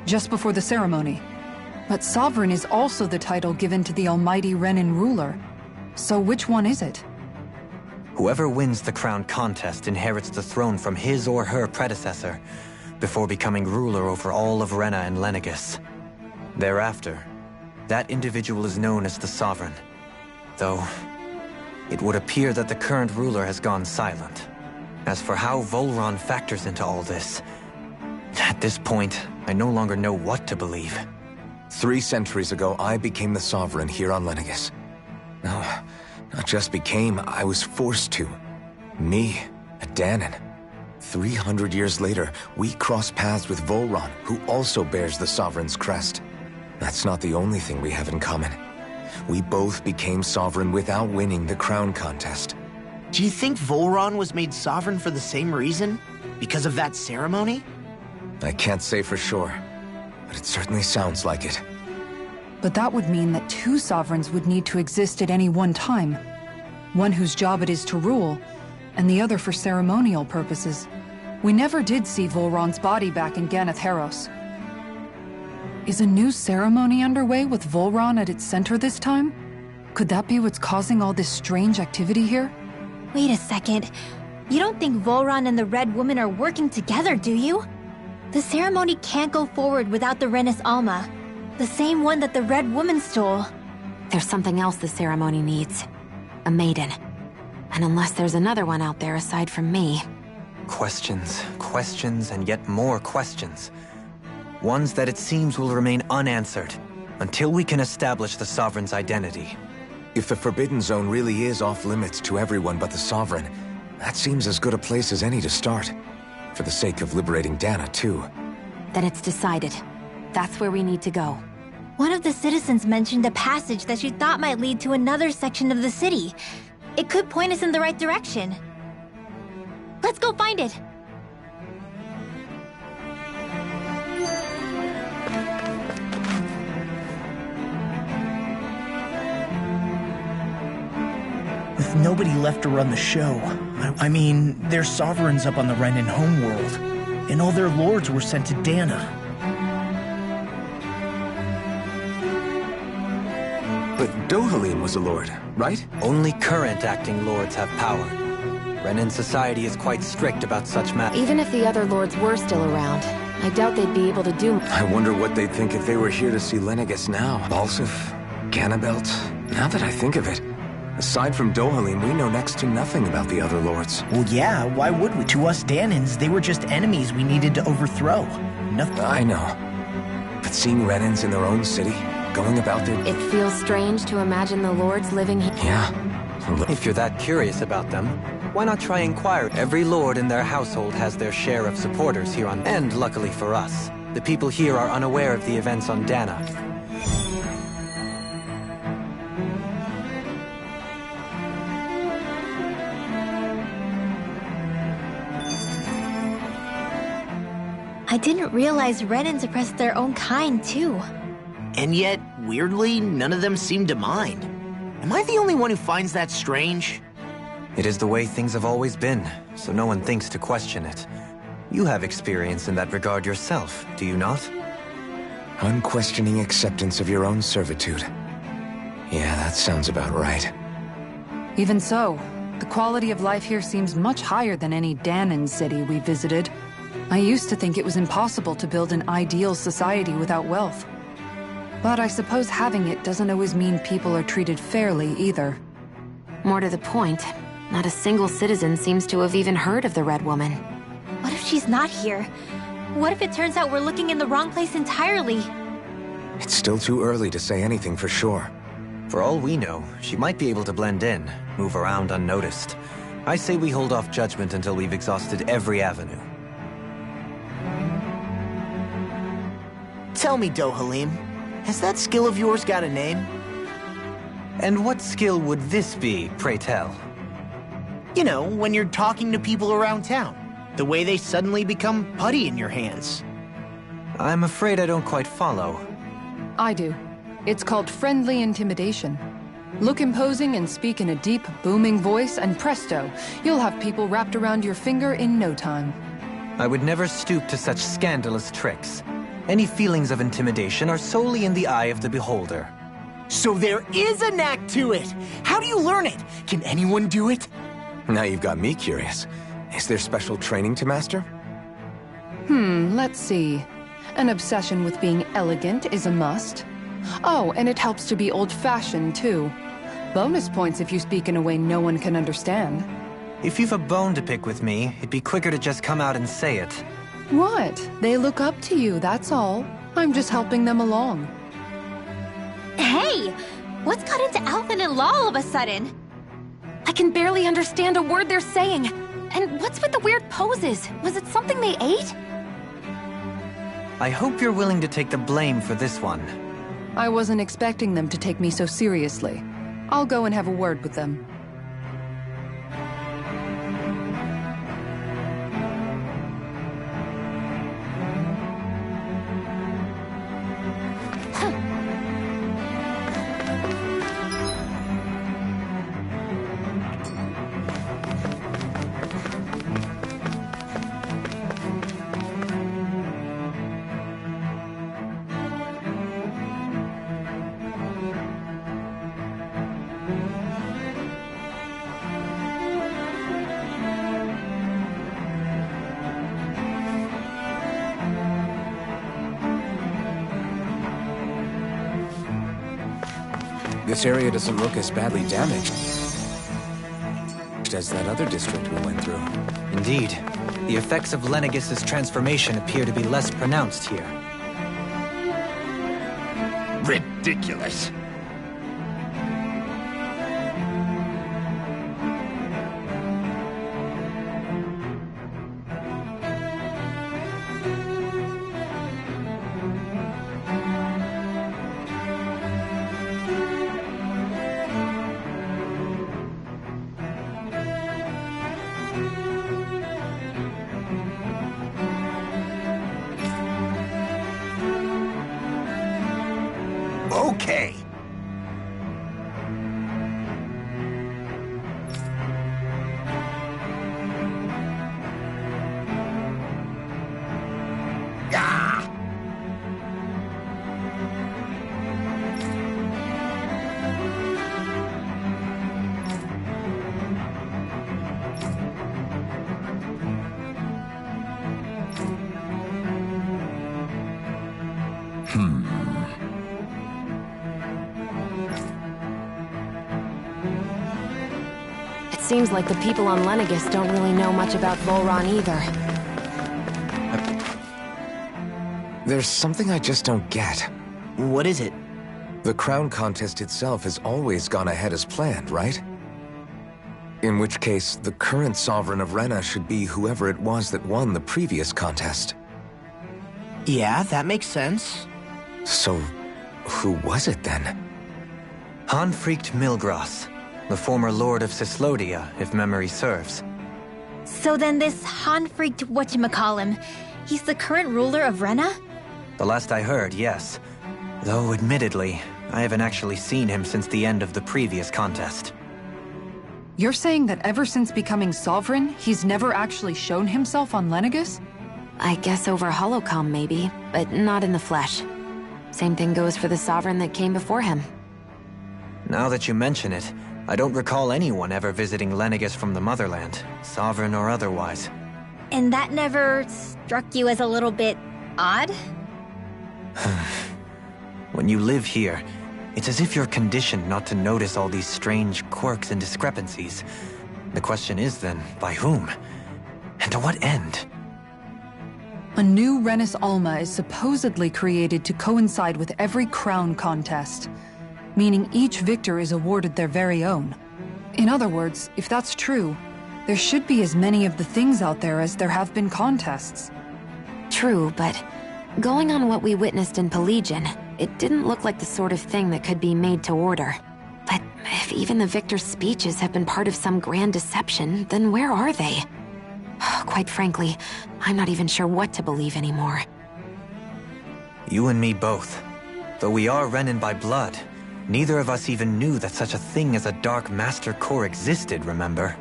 Just before the ceremony. But Sovereign is also the title given to the almighty Renan ruler. So which one is it? Whoever wins the crown contest inherits the throne from his or her predecessor, before becoming ruler over all of Rena and Lenegis. Thereafter, that individual is known as the Sovereign. Though, it would appear that the current ruler has gone silent. As for how Volron factors into all this, at this point, I no longer know what to believe. 3 centuries ago, I became the Sovereign here on Lenegis. No, not just became, I was forced to. Me, a Dahnan. 300 years later, we cross paths with Volron, who also bears the Sovereign's crest. That's not the only thing we have in common. We both became Sovereign without winning the crown contest. Do you think Volron was made Sovereign for the same reason? Because of that ceremony? I can't say for sure, but it certainly sounds like it. But that would mean that 2 Sovereigns would need to exist at any one time. One whose job it is to rule, and the other for ceremonial purposes. We never did see Volron's body back in Ganath Haros. Is a new ceremony underway with Volron at its center this time? Could that be what's causing all this strange activity here? Wait a second. You don't think Volron and the Red Woman are working together, do you? The ceremony can't go forward without the Renis Alma. The same one that the Red Woman stole. There's something else the ceremony needs. A maiden. And unless there's another one out there aside from me... Questions, questions, and yet more questions. Ones that it seems will remain unanswered, until we can establish the Sovereign's identity. If the Forbidden Zone really is off-limits to everyone but the Sovereign, that seems as good a place as any to start. For the sake of liberating Dana, too. Then it's decided. That's where we need to go. One of the citizens mentioned a passage that she thought might lead to another section of the city. It could point us in the right direction. Let's go find it! With nobody left to run the show, I mean, their sovereigns up on the Renan homeworld, and all their lords were sent to Dana. But Dohalim was a lord, right? Only current acting lords have power. Renan society is quite strict about such matters. Even if the other lords were still around, I doubt they'd be able to do... I wonder what they'd think if they were here to see Lenegis now. Balsif, Ganabelt. Now that I think of it, aside from Dohalim, we know next to nothing about the other lords. Well, yeah, why would we? To us Dahnans, they were just enemies we needed to overthrow. Nothing. I know. But seeing Renans in their own city, going about their... It feels strange to imagine the lords living here. Yeah. If you're that curious about them, why not try inquire? Every lord in their household has their share of supporters here on... And luckily for us, the people here are unaware of the events on Dana. I didn't realize Renans oppressed their own kind, too. And yet, weirdly, none of them seem to mind. Am I the only one who finds that strange? It is the way things have always been, so no one thinks to question it. You have experience in that regard yourself, do you not? Unquestioning acceptance of your own servitude. Yeah, that sounds about right. Even so, the quality of life here seems much higher than any Danan city we visited. I used to think it was impossible to build an ideal society without wealth. But I suppose having it doesn't always mean people are treated fairly either. More to the point, not a single citizen seems to have even heard of the Red Woman. What if she's not here? What if it turns out we're looking in the wrong place entirely? It's still too early to say anything for sure. For all we know, she might be able to blend in, move around unnoticed. I say we hold off judgment until we've exhausted every avenue. Tell me, Dohalim, has that skill of yours got a name? And what skill would this be, pray tell? You know, when you're talking to people around town. The way they suddenly become putty in your hands. I'm afraid I don't quite follow. I do. It's called friendly intimidation. Look imposing and speak in a deep, booming voice, and presto, you'll have people wrapped around your finger in no time. I would never stoop to such scandalous tricks. Any feelings of intimidation are solely in the eye of the beholder. So there is a knack to it! How do you learn it? Can anyone do it? Now you've got me curious. Is there special training to master? Let's see. An obsession with being elegant is a must. Oh, and it helps to be old-fashioned, too. Bonus points if you speak in a way no one can understand. If you've a bone to pick with me, it'd be quicker to just come out and say it. What? They look up to you, that's all. I'm just helping them along. Hey! What's got into Alvin and Law all of a sudden? I can barely understand a word they're saying. And what's with the weird poses? Was it something they ate? I hope you're willing to take the blame for this one. I wasn't expecting them to take me so seriously. I'll go and have a word with them. This area doesn't look as badly damaged as that other district we went through. Indeed. The effects of Lenegis' transformation appear to be less pronounced here. Ridiculous. Okay. Ah! Seems like the people on Lenegis don't really know much about Volron either. There's something I just don't get. What is it? The crown contest itself has always gone ahead as planned, right? In which case, the current Sovereign of Rena should be whoever it was that won the previous contest. Yeah, that makes sense. So, who was it then? Hanfried Milgras, the former Lord of Cyslodia, if memory serves. So then this Hanfried whatchamacallem, he's the current ruler of Rena? The last I heard, yes. Though, admittedly, I haven't actually seen him since the end of the previous contest. You're saying that ever since becoming Sovereign, he's never actually shown himself on Lenegis? I guess over holocom maybe, but not in the flesh. Same thing goes for the Sovereign that came before him. Now that you mention it, I don't recall anyone ever visiting Lenegis from the Motherland, Sovereign or otherwise. And that never struck you as a little bit odd? When you live here, it's as if you're conditioned not to notice all these strange quirks and discrepancies. The question is then, by whom? And to what end? A new Renis Alma is supposedly created to coincide with every crown contest, meaning each victor is awarded their very own. In other words, if that's true, there should be as many of the things out there as there have been contests. True, but going on what we witnessed in Pelagian, it didn't look like the sort of thing that could be made to order. But if even the victor's speeches have been part of some grand deception, then where are they? Quite frankly, I'm not even sure what to believe anymore. You and me both. Though we are Renin by blood, neither of us even knew that such a thing as a Dark Master Corps existed, remember?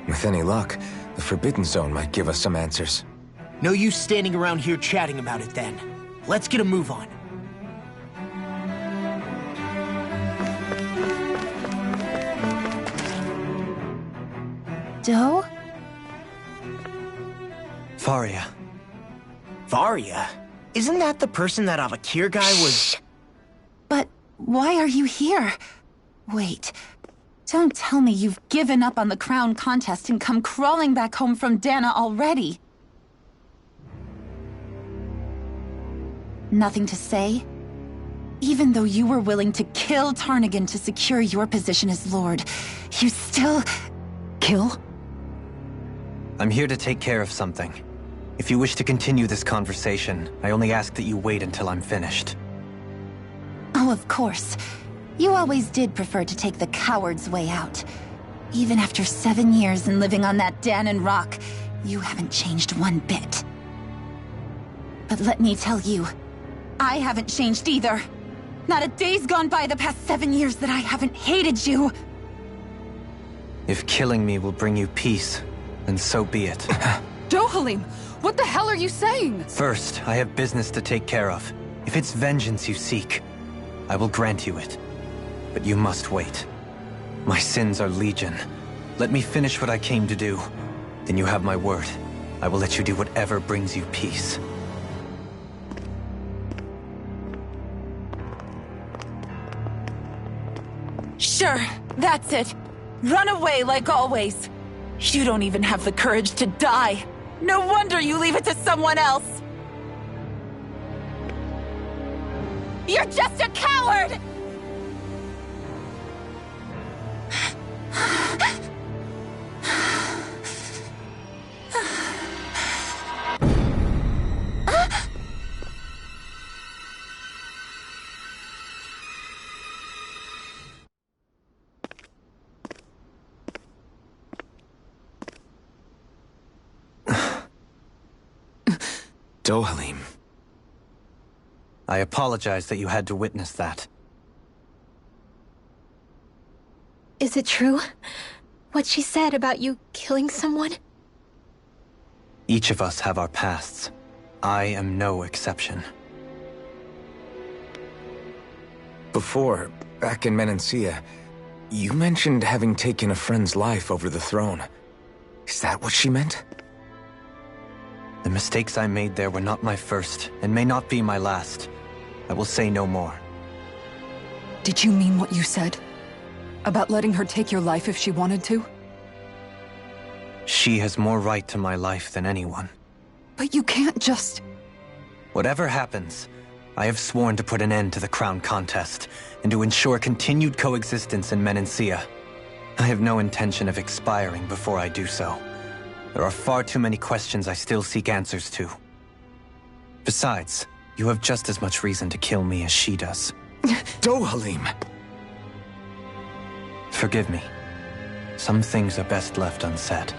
With any luck, the Forbidden Zone might give us some answers. No use standing around here chatting about it then. Let's get a move on. Doe? Faria. Faria? Isn't that the person that Avakir guy was... But why are you here? Wait, don't tell me you've given up on the crown contest and come crawling back home from Dana already. Nothing to say? Even though you were willing to kill Tarnigan to secure your position as Lord, you still... Kill? I'm here to take care of something. If you wish to continue this conversation, I only ask that you wait until I'm finished. Oh, of course. You always did prefer to take the coward's way out. Even after 7 years and living on that Danon rock, you haven't changed one bit. But let me tell you, I haven't changed either. Not a day's gone by the past 7 years that I haven't hated you. If killing me will bring you peace, then so be it. Dohalim, what the hell are you saying? First, I have business to take care of. If it's vengeance you seek, I will grant you it. But you must wait. My sins are legion. Let me finish what I came to do. Then you have my word. I will let you do whatever brings you peace. Sure, that's it. Run away like always. You don't even have the courage to die. No wonder you leave it to someone else. You're just a coward! Dohalim. I apologize that you had to witness that. Is it true? What she said about you killing someone? Each of us have our pasts. I am no exception. Before, back in Menancia, you mentioned having taken a friend's life over the throne. Is that what she meant? The mistakes I made there were not my first, and may not be my last. I will say no more. Did you mean what you said? About letting her take your life if she wanted to? She has more right to my life than anyone. But you can't just... Whatever happens, I have sworn to put an end to the crown contest, and to ensure continued coexistence in Menancia. I have no intention of expiring before I do so. There are far too many questions I still seek answers to. Besides, you have just as much reason to kill me as she does. Dohalim! Forgive me. Some things are best left unsaid.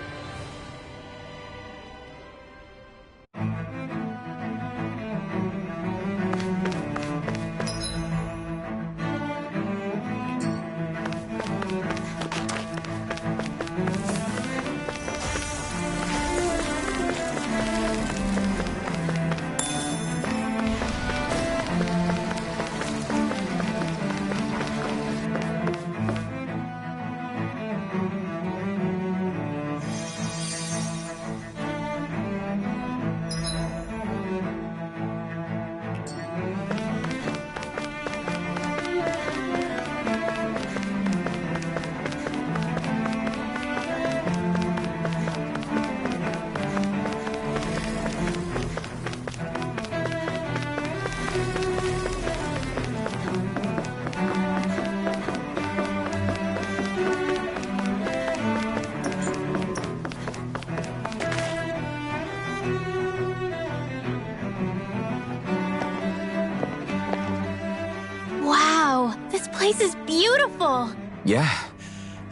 This is beautiful! Yeah.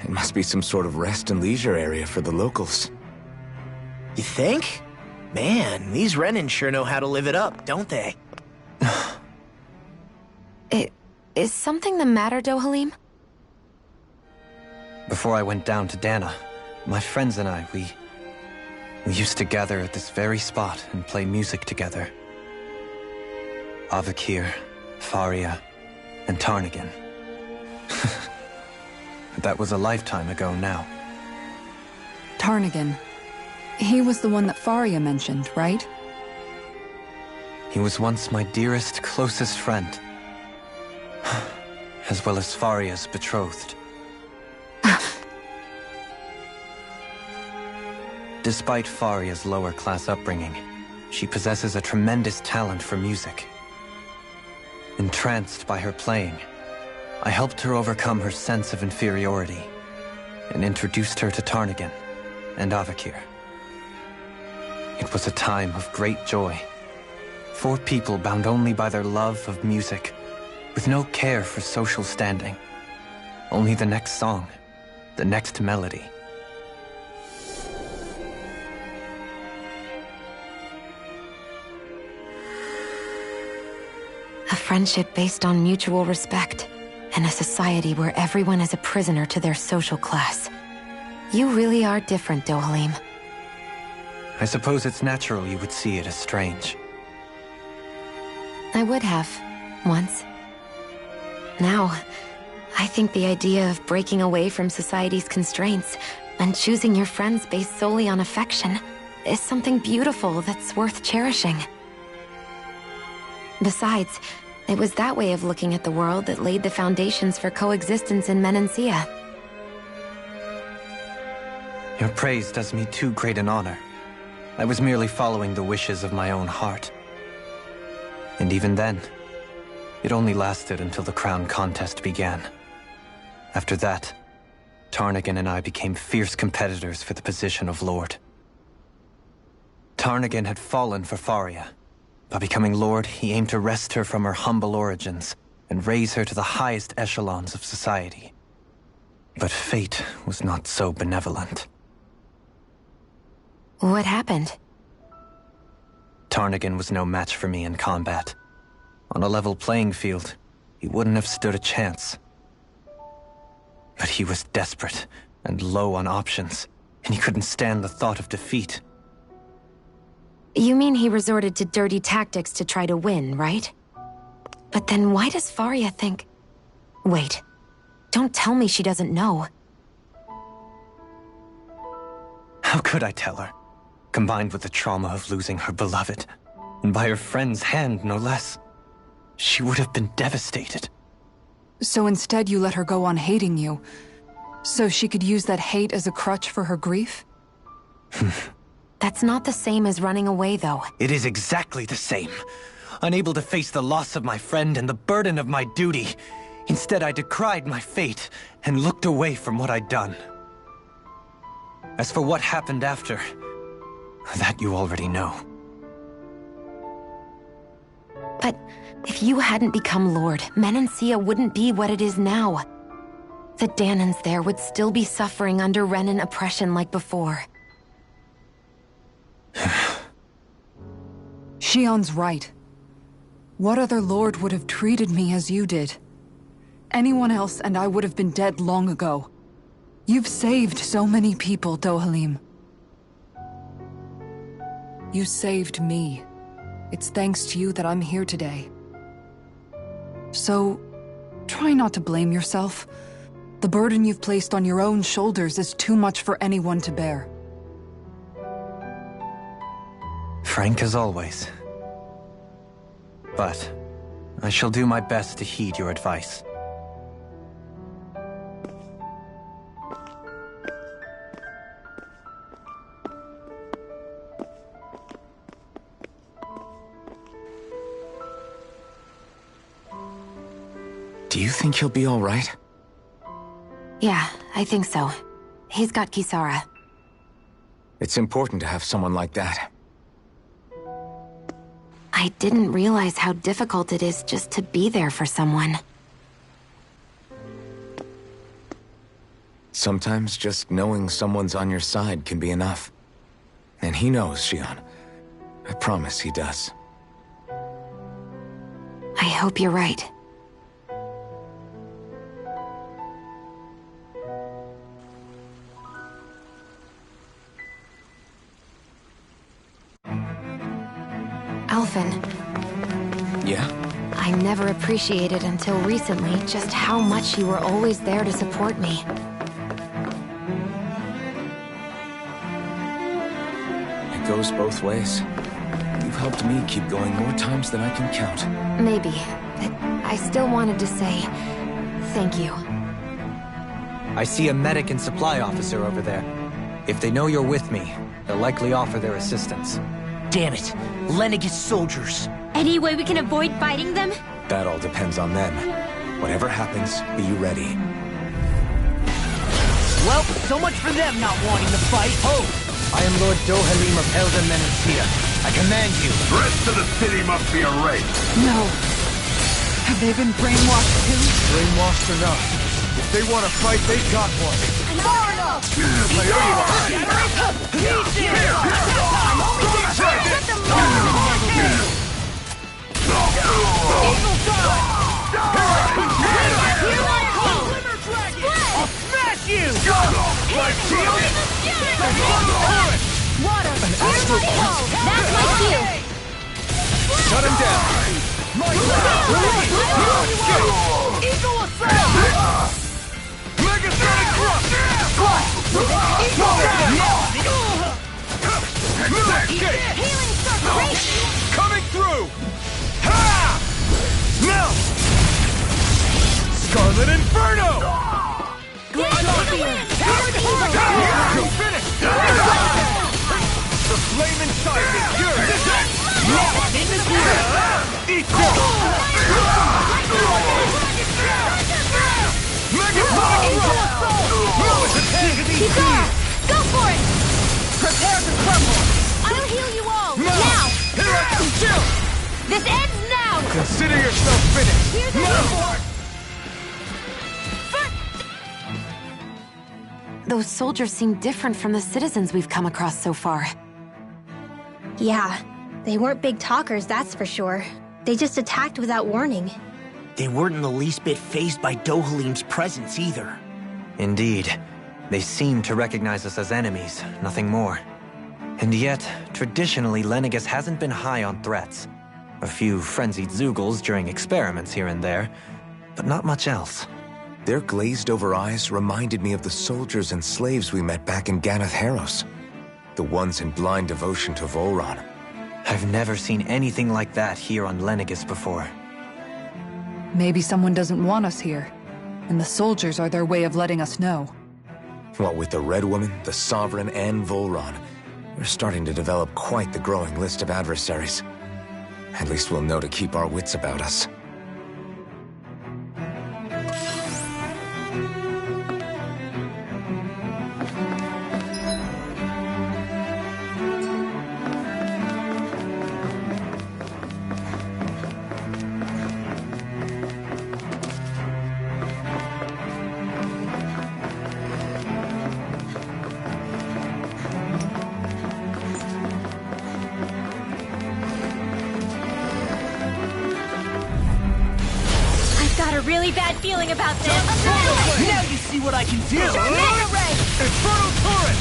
It must be some sort of rest and leisure area for the locals. You think? Man, these Renan sure know how to live it up, don't they? Is something the matter, Dohalim? Before I went down to Dana, my friends and I, we used to gather at this very spot and play music together. Avakir, Faria, and Tarnagin. But that was a lifetime ago now. Tarnagin. He was the one that Faria mentioned, right? He was once my dearest, closest friend. As well as Faria's betrothed. Despite Faria's lower-class upbringing, she possesses a tremendous talent for music. Entranced by her playing, I helped her overcome her sense of inferiority and introduced her to Tarnagin and Avakir. It was a time of great joy. 4 people bound only by their love of music, with no care for social standing. Only the next song, the next melody. A friendship based on mutual respect, and a society where everyone is a prisoner to their social class. You really are different, Dohalim. I suppose it's natural you would see it as strange. I would have, once. Now, I think the idea of breaking away from society's constraints and choosing your friends based solely on affection is something beautiful that's worth cherishing. Besides, it was that way of looking at the world that laid the foundations for coexistence in Menancia. Your praise does me too great an honor. I was merely following the wishes of my own heart. And even then, it only lasted until the crown contest began. After that, Tarnagin and I became fierce competitors for the position of Lord. Tarnagin had fallen for Faria. By becoming Lord, he aimed to wrest her from her humble origins and raise her to the highest echelons of society. But fate was not so benevolent. What happened? Tarnagin was no match for me in combat. On a level playing field, he wouldn't have stood a chance. But he was desperate and low on options, and he couldn't stand the thought of defeat. You mean he resorted to dirty tactics to try to win, right? But then why does Faria think... Wait, don't tell me she doesn't know. How could I tell her? Combined with the trauma of losing her beloved, and by her friend's hand, no less, she would have been devastated. So instead you let her go on hating you, so she could use that hate as a crutch for her grief? That's not the same as running away, though. It is exactly the same. unable to face the loss of my friend and the burden of my duty. Instead, I decried my fate and looked away from what I'd done. As for what happened after, that you already know. But if you hadn't become Lord, Menancia wouldn't be what it is now. The Dahnans there would still be suffering under Renan oppression like before. Shion's right. What other lord would have treated me as you did? Anyone else and I would have been dead long ago. You've saved so many people, Dohalim. You saved me. It's thanks to you that I'm here today. So, try not to blame yourself. The burden you've placed on your own shoulders is too much for anyone to bear. Frank as always. But I shall do my best to heed your advice. Do you think he'll be all right? Yeah, I think so. He's got Kisara. It's important to have someone like that. I didn't realize how difficult it is just to be there for someone. Sometimes just knowing someone's on your side can be enough. And he knows, Shion. I promise he does. I hope you're right. Alphen. Yeah? I never appreciated until recently just how much you were always there to support me. It goes both ways. You've helped me keep going more times than I can count. Maybe, but I still wanted to say thank you. I see a medic and supply officer over there. If they know you're with me, they'll likely offer their assistance. Damn it! Lenegis soldiers! Any way we can avoid fighting them? That all depends on them. Whatever happens, be ready. Well, so much for them not wanting to fight. Oh! I am Lord Dohalim of Elda Menancia. I command you. The rest of the city must be erased. No. Have they been brainwashed too? Brainwashed or not. If they want to fight, they got one. Far enough! I'll smash you! Water! That's my cue! Shut him down! Eagle assault! Megasonic Crush! Healing circle! Coming through! Ha! Now! Scarlet Inferno! You're finished! The flame inside is yours! Eat this! Megasonic Crush! Kisara! Go for it! Prepare to crumble! I'll heal you all! Now! Here I come! Chill! This ends now! Consider yourself finished! Here's a Those soldiers seem different from the citizens we've come across so far. Yeah, they weren't big talkers, that's for sure. They just attacked without warning. They weren't in the least bit fazed by Dohalim's presence either. Indeed. They seem to recognize us as enemies, nothing more. And yet, traditionally, Lenegis hasn't been high on threats. A few frenzied Zeugles during experiments here and there, but not much else. Their glazed-over eyes reminded me of the soldiers and slaves we met back in Ganath Haros. The ones in blind devotion to Volron. I've never seen anything like that here on Lenegis before. Maybe someone doesn't want us here, and the soldiers are their way of letting us know. What with the Red Woman, the Sovereign, and Volron, we're starting to develop quite the growing list of adversaries. At least we'll know to keep our wits about us. Really bad feeling about this. Now you see what I can do. Mega Ray! Infernal Torrent!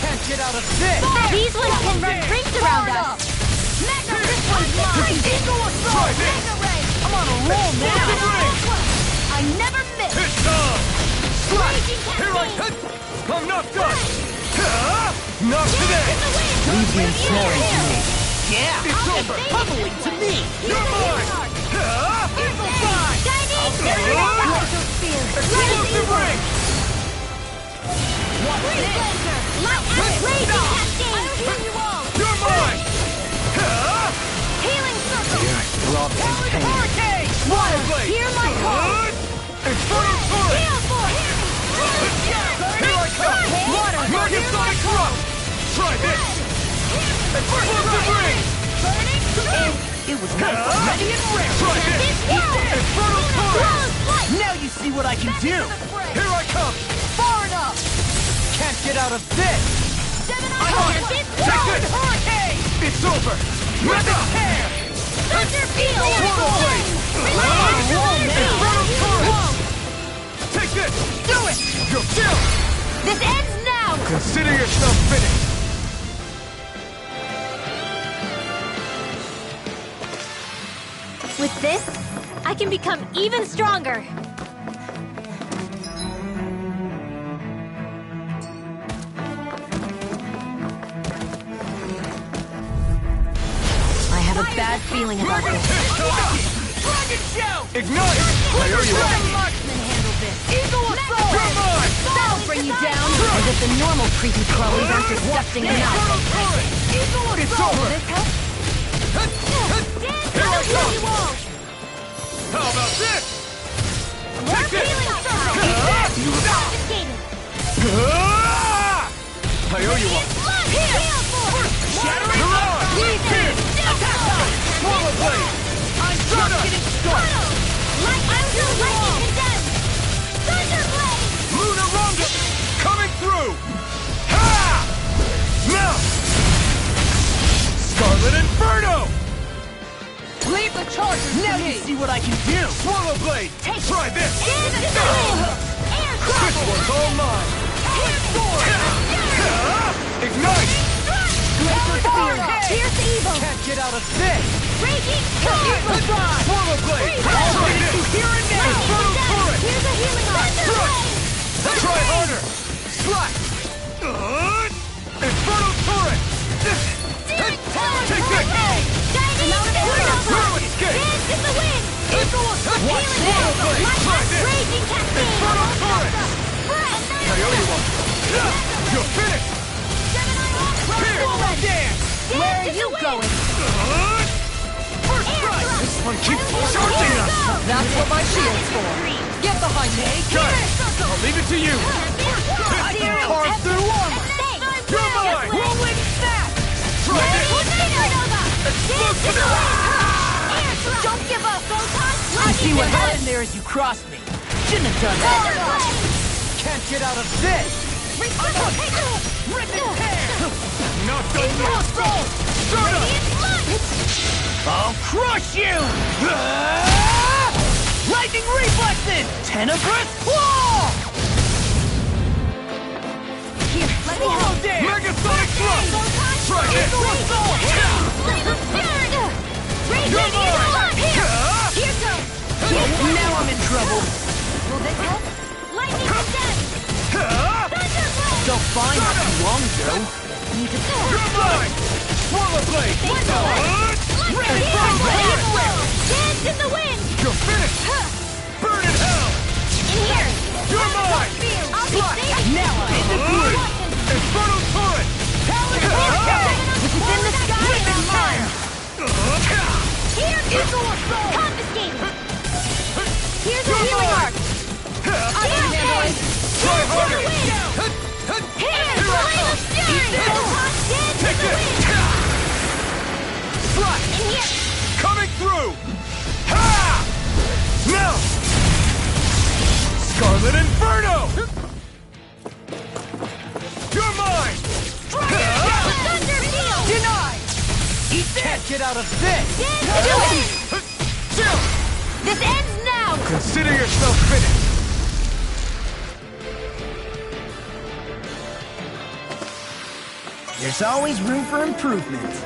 Can't get out of this! These ones can run rings around us. Mega, this one's mine. Eagle Assault! Mega Ray! I'm on a roll now! I never miss. It's on! Raging Here I Cascade! come! I'm not done! Not today! Leave me snoring to me. Yeah! It's over! Bubbling to me! You're mine! Eagle Fly! Explosive ring! Raging Cascade! I'll heal you all! You're mine! Healing Circle! Powered Hurricane! Water, hear my call! Infernal Torrent! Heal Force! Here I come! Water, Megasonic Thrust! Try this! Explosive ring! It was nice, ready and rare. Try this! Infernal Torrent! Now you see what I can do. Here I come! Far enough! Can't get out of this! I'm on it! Take this! Hurricane! It's over! Mega Tear! Thunder Field! Infernal Torrent! Take this! Do it! You're killed! This ends now! Consider yourself finished! With this, I can become even stronger. I have a bad feeling about this. Dragon Shout! Ignite! I owe you one! Marksman handle this. Eagle Assault! You're mine! That'll bring you down! As if the normal creepy crawlies aren't disgusting enough. Infernal Torrent! Eagle It's Assault! over! Will this help? Here I I'll heal come! you all! How about this? More Take this! healing circle! Confiscated! I owe you one! Heal Force! Shattering Mirage! Here! Attack time! Swallow Blade! I'm just getting started. Lightning condemned! Thunder Blade! Luna Ronda! Coming through! Ha! Now! Scarlet Inferno! Leave the chargers. Now you see what I can do. Swallow Blade! Try this! This This one's all mine! Ignite! Pierce evil! Can't get out of this! Raging Storm! Swallow Blade! Try this! Here and now. Infernal Torrent! Here's a healing arm! Try harder! Slash! Infernal Torrent! Take this! Throw escape! Dance in the wind! Watch Swallow Blade! Try this! Raging Cascade! Infernal Torrent! I owe you one! You're finished! Here! Dance! Where are you going? First strike! This one keeps charging us! That's what my shield's for. Get behind me. Got it! I'll leave it to you! I can carve through armor! You're mine! Rolling snap. Try this! Explosive! Don't give up, Photon! I see what happened there as you crossed me. Shouldn't have done that. Can't get out of this! Rip and tear. Not done yet! Start up! I'll crush you! Lightning reflexes! Tenebrous claw! Here, let me help. Megasonic Thrust! Try this! You're mine! Here goes! Now I'm in trouble. Will this help? Lightning condemned! Don't find not too long ago. Need to You're mine! Swallow Blade! Dance in the wind! You're finished! Burn in hell! In here! You're mine! I'll be safe! Now I'm in the groove. Infernal Torrent! This is in the sky and mine! Confiscated! Here's a healing arc! I can handle it! Try harder! Here! Flame of Fury! Take this! Flash! In here! Coming through! Ha! Now! Scarlet Inferno! You're mine! Thunder Field! Denied! Eat Can't get out of this! Do it! Chill! This ends now! Consider yourself finished! There's always room for improvement.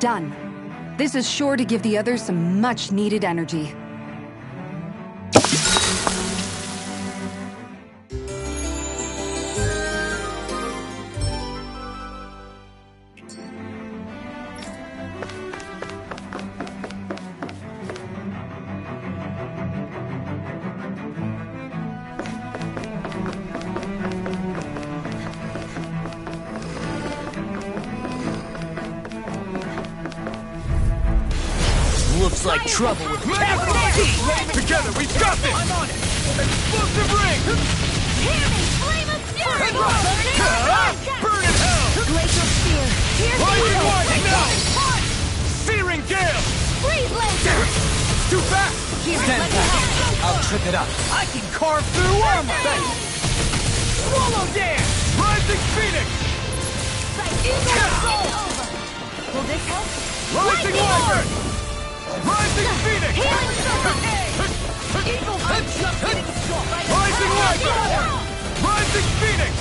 Done. This is sure to give the others some much-needed energy. looks like trouble with capital T! Together, we've got this! I'm on it! Explosive ring! Hear me! Flame of fury! Burn in hell! Glacial spear! Rising lightning now! Searing gale! Freeze laser! Too fast! Stand back. I'll trip it up. I can carve through armor! Swallow dance! Rising phoenix! Will this help? Rising wyvern! Rising phoenix! Healing sword! Eagle Rising wyvern! Rising phoenix!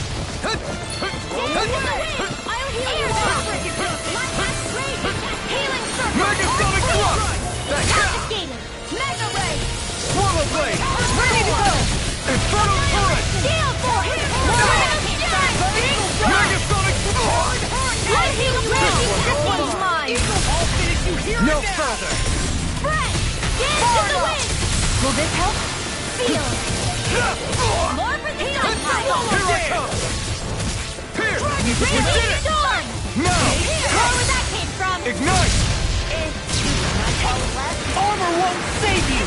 I'll heal you! Healing circle! Megasonic thrust! Confiscated! Mega ray! Swallow blade! Ready to go! Inferno turret! Gale force! Megasonic sword! Lightning ray! This one's mine! I'll finish you here No and now! further. Spread! Dance in the wind! Will this help? Feel! More for the Here I come! Here! We did it! Storm! Now! Where that came from? Ignite! Armor won't save you!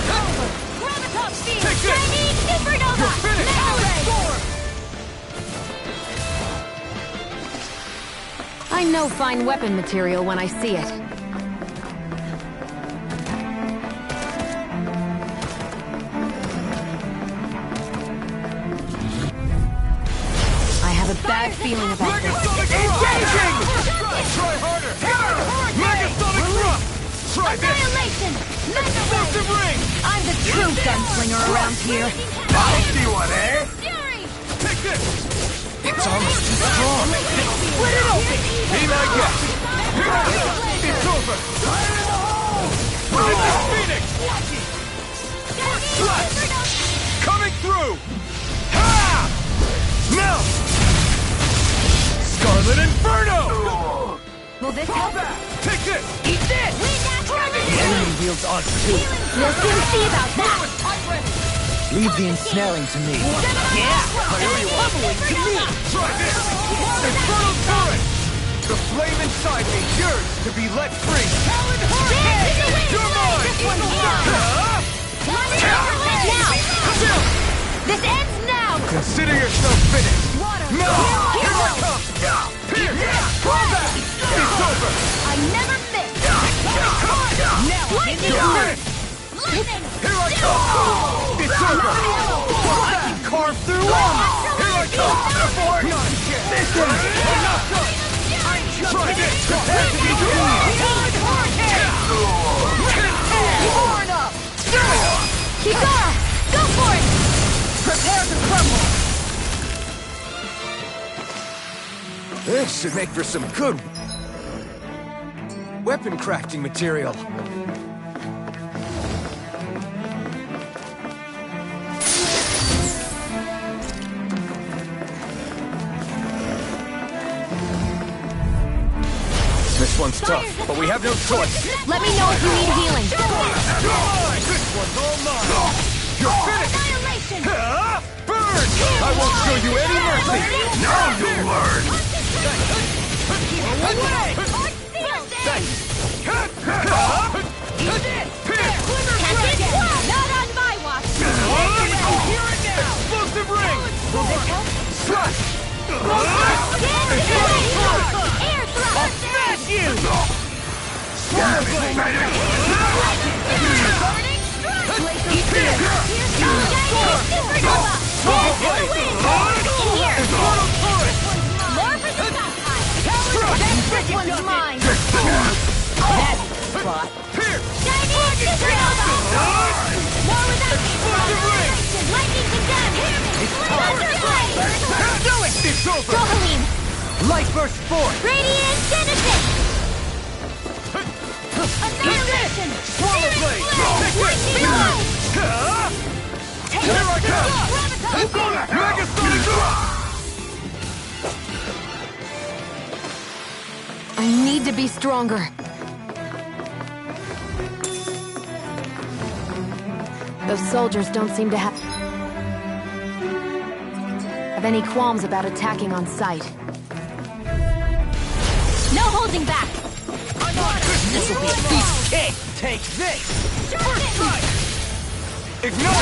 Graviton field! Take this! Shining supernova! You're finished! Mega ray! I know fine weapon material when I see it. I have a bad feeling about this. Megasonic engaging! Try harder! Megasonic thrust! Try this! Annihilation! Mega ray! Explosive ring! I'm the true gunslinger around here. I'll see one, eh? Fury! Take this! It's almost too strong. Split it open! Be my guest! It's over! Rising phoenix! Coming through! Ha! Now! Scarlet Inferno! Will this help? Take this! Eat this! The enemy wields odds too. We'll soon see about that! Leave the ensnaring to me. Yeah! Bubbling to me! Try this! Inferno turret! The flame inside me yearns to be let free! You're mine! Now! This ends now! Consider yourself finished! No! Here I come! Pierce! Fall back! It's over! I never miss! Lightning You're storm! finished! Lightning! Here I come! It's over! I can carve through armor! Here I come! Not again! This one! I'm not done! Try this! Prepare to be Born up! Kigara! Go for it! Prepare to crumble. This should make for some good weapon crafting material. This one's tough, but we have no choice. Let me know if you need healing. This one's all mine! You're finished! Annihilation! Burn! I won't show you any mercy! Now you'll learn! Not on my watch! Explosive ring! Will this help? Slash! Air thrust! I'll smash you! Eat this! Supernova! Swallow blade! In here! Inferno turret! More for the stockpile! This one's mine! Spot. Pierce! Shining supernova! More without Explosive ring! lightning condemned! Thunderblade! Do it! It's over! Dohalim! Light burst forth. Radiant Genesis! Annihilation! Swallow blade! Take this! Here I come! Megasonic thrust! I need to be stronger. Those soldiers don't seem to have any qualms about attacking on sight. No holding back! This will be a feast kick! Take this! First strike! Ignite!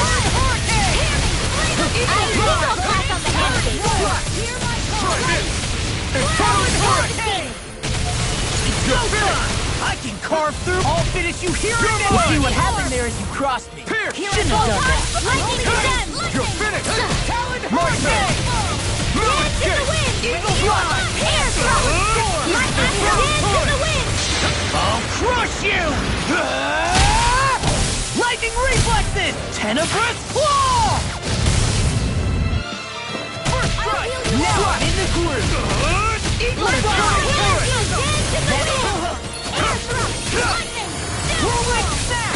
Try this! Infernal Hurricane! You're finished! I can carve through. I'll finish you here and now. See what happened there as you crossed me. Pierce! Shouldn't have done that. You're finished! Talon My Hurricane! Moon kick! Eagle Fly! I'll crush you! Lightning Reflexes! Tenebrous Claw! First strike! Now I'm in the groove! Eagle Fly! Whirlwind Snap!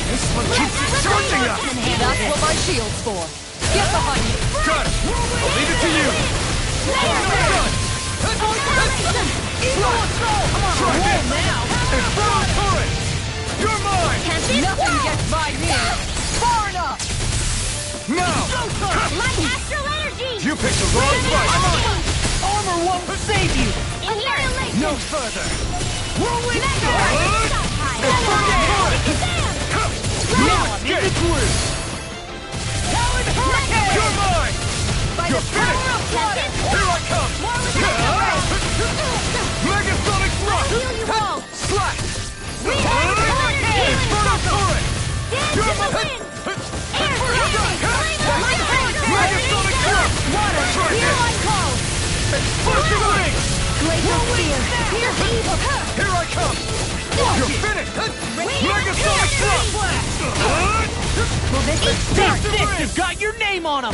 This one keeps charging us! That's what my shield's for. Get behind me. Got it! I'll leave it to you! Try this! Infernal Turret! You're mine! Nothing gets by me. Far enough. Now! My astral energy! You picked the wrong fight! Armor won't save you! Annihilation! No further! Whirlwind Infernal Turret! Now I'm in the groove! Talon Hurricane! You're mine! You're finished! Here I come! Megasonic Thrust! Heal you all! Slash! Hurricane! Infernal Turret! Dance in the wind! Air Megasonic Thrust! Hear my call! Explosive Ring! Glacial Spear! Here's evil! Here I come! You're finished! Megasonic Thrust! Will this This has got your name on him!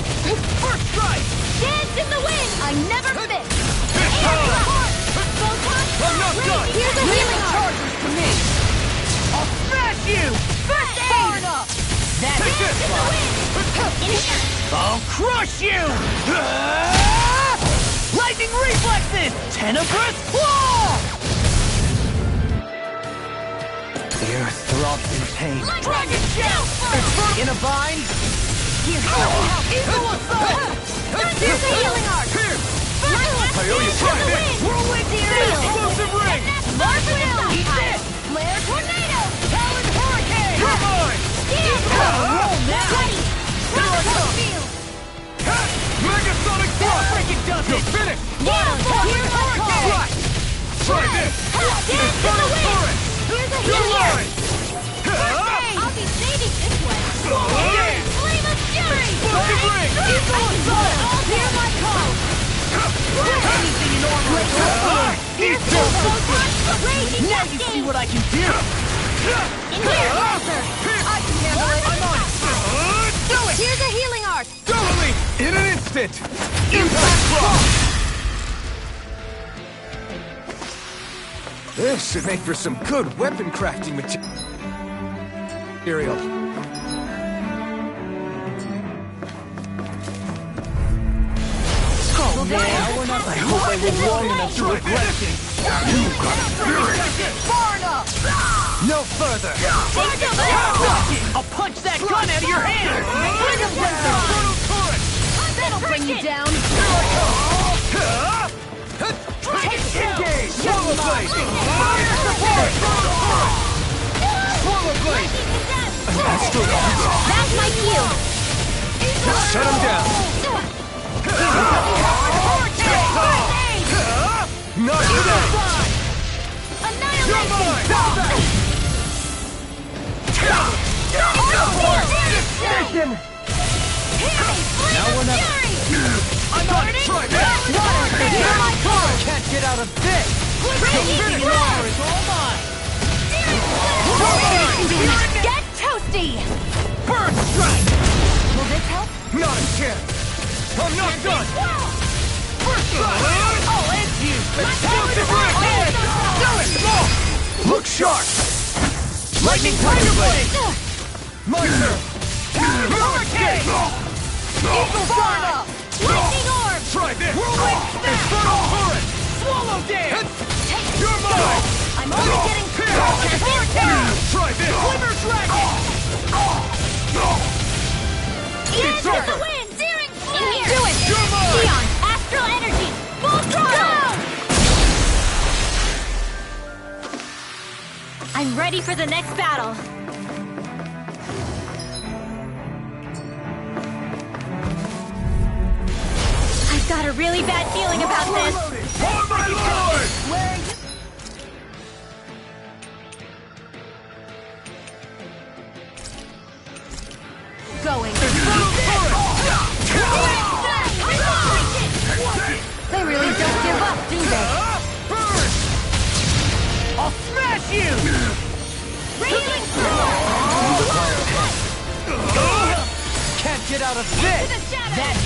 First strike! Dance in the wind! I never miss! This time! I'm not done! Here's a healing Chargers to me! I'll smash you! First Far aid! enough! Dance in the wind! In here! I'll crush you! Lightning Reflexes! Tenebrous Claw! The earth throbs in pain. Dragon Shell! In a bind? Here's Eagle Assault! Here's a healing arc! I owe you try this! Whirlwind Steel! Explosive Ring! Marvel! Eat this! Flare Tornado! Talon Hurricane! You're mine! Roll now! Ready! Tropical Field! Megasonic Thrust! Freaking does You're it! finished! Here's my call! Slash! Try this! Dance in the Infernal wind! Turret! Here's a You're healing mine! I'll be saving this one! Yeah! Flame of Fury! Explosive Ring! Eagle Assault! Hear my call! Anything in armor is over! Here's the Raging Now you see what I can do! In here, Lancer! I can handle it! I'm on it! Do it! Here's a healing arc! Totally! In an instant! Impact Cross! This should make for some good weapon crafting material. Oh man, I hope I live long enough to regret this! You got spirit! Far enough! No further! I'll punch that gun out of your hand! Bring him down! Infernal Turret! That'll bring you down! Engage! Swallow Blade! Fire support! Swallow Blade! Astral That's my cue! Shut him down! Not today! Annihilation! Now we're not... I'm on it! Try that! Hear my call! Can't get out of this! Anything in armor is all mine! Get toasty! Bird strike! Will this help? Not a chance! I'm not done! First strike! I'll end you! Explosive Ring! Do it! Look sharp! Lightning Tiger Blade! My turn! Hurricane! Eagle Fire! Lightning Orb! Try this! Whirlwind Snap! Infernal Turret! Swallow Dance! You're mine! I'm only getting Try this! Glimmer Dragon! It's over! the wind! Searing Flame! Do it! You're mine! Sion! Astral Energy! Full throttle! I'm ready for the next battle. I've got a really bad feeling about this. On my lord! Where are you? Going. They really don't give up, do they? I'll smash you! Can't get out of this! That's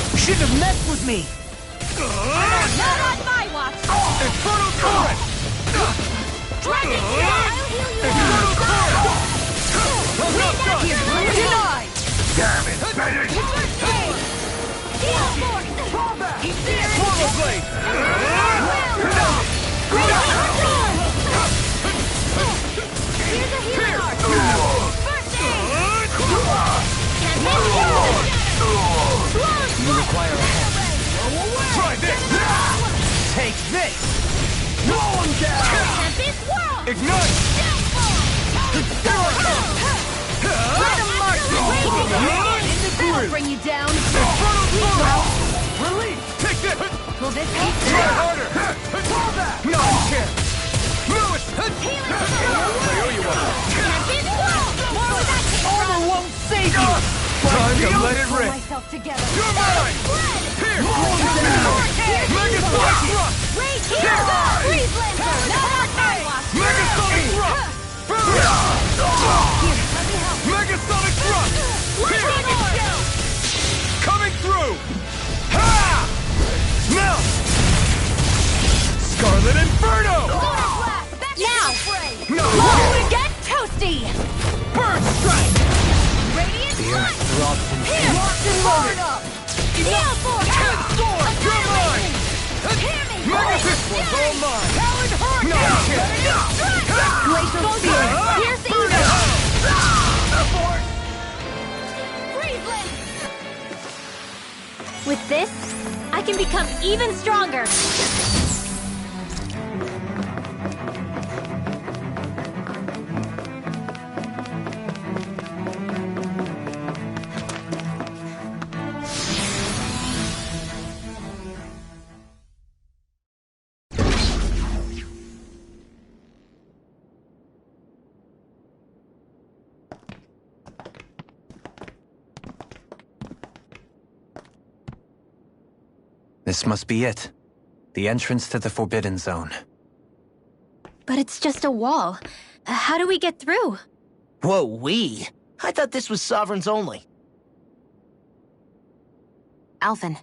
you shouldn't have messed with me! Not on my watch! Infernal Torrent! Dragon Infernal Torrent! Denied! Damn it, Bennett! Swallow Blade! You require a hand. Try this! Take this! Roll him down! Ignite! Let him march! That'll bring you down! Release! Take this! Will this help? Try harder! Fall back! No chance! Lewis! I owe you one! Armor won't save you! Time to let it rip! You're mine! Here! Megasonic Thrust! Here! Megasonic Thrust! Megasonic Thrust! Here! Coming through! Ha! Now! Scarlet Inferno! Now! No! Low get toasty! Burn Strike! Radiant Punch! Throbs in Here! locked and loaded! Steel Force! Head Sword! You're mine! Megafist was all mine! Talon Hurricane! Glacial Spear! Piercing Freezeland! With this, I can become even stronger! This must be it. The entrance to the Forbidden Zone. But it's just a wall. How do we get through? Whoa, we? I thought this was Sovereigns only. Alphen.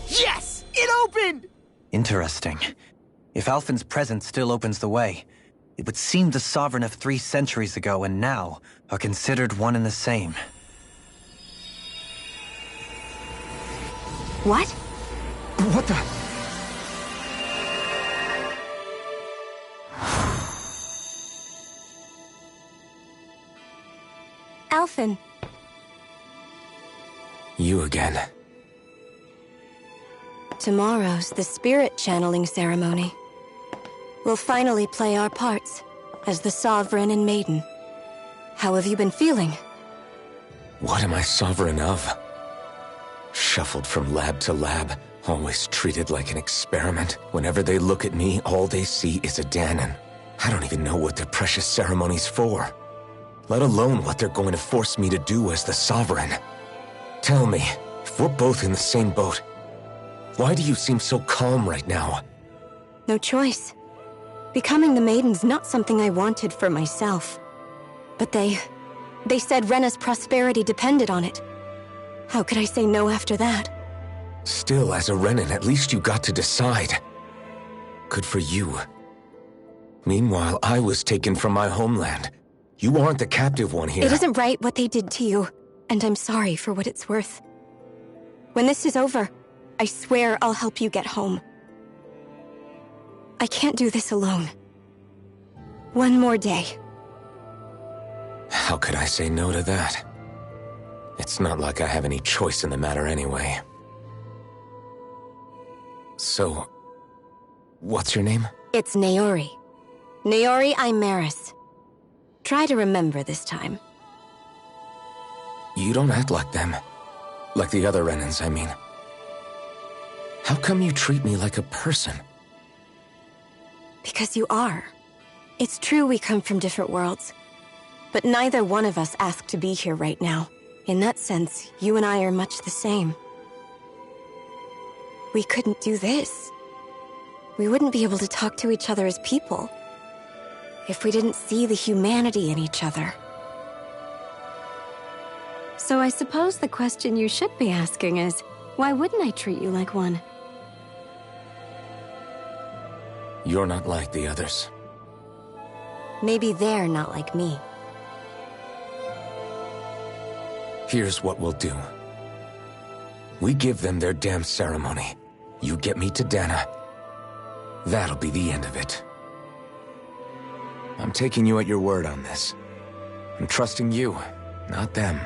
Yes! It opened! Interesting. If Alphen's presence still opens the way, it would seem the Sovereign of 3 centuries ago and now are considered one and the same. What? What the? Alphen. You again. Tomorrow's the spirit channeling ceremony. We'll finally play our parts as the Sovereign and Maiden. How have you been feeling? What am I sovereign of? Shuffled from lab to lab, always treated like an experiment. Whenever they look at me, all they see is a Dahnan. I don't even know what their precious ceremony's for. Let alone what they're going to force me to do as the Sovereign. Tell me, if we're both in the same boat, why do you seem so calm right now? No choice. Becoming the Maiden's not something I wanted for myself. But they said Rena's prosperity depended on it. How could I say no after that? Still, as a Renan, at least you got to decide. Good for you. Meanwhile, I was taken from my homeland. You aren't the captive one here. It isn't right what they did to you, and I'm sorry for what it's worth. When this is over, I swear I'll help you get home. I can't do this alone. One more day. How could I say no to that? It's not like I have any choice in the matter anyway. So, what's your name? It's Naori. Naori Imeris. Try to remember this time. You don't act like them. Like the other Renans, I mean. How come you treat me like a person? Because you are. It's true we come from different worlds. But neither one of us asked to be here right now. In that sense, you and I are much the same. We couldn't do this. We wouldn't be able to talk to each other as people if we didn't see the humanity in each other. So I suppose the question you should be asking is, why wouldn't I treat you like one? You're not like the others. Maybe they're not like me. Here's what we'll do. We give them their damn ceremony. You get me to Dana. That'll be the end of it. I'm taking you at your word on this. I'm trusting you, not them.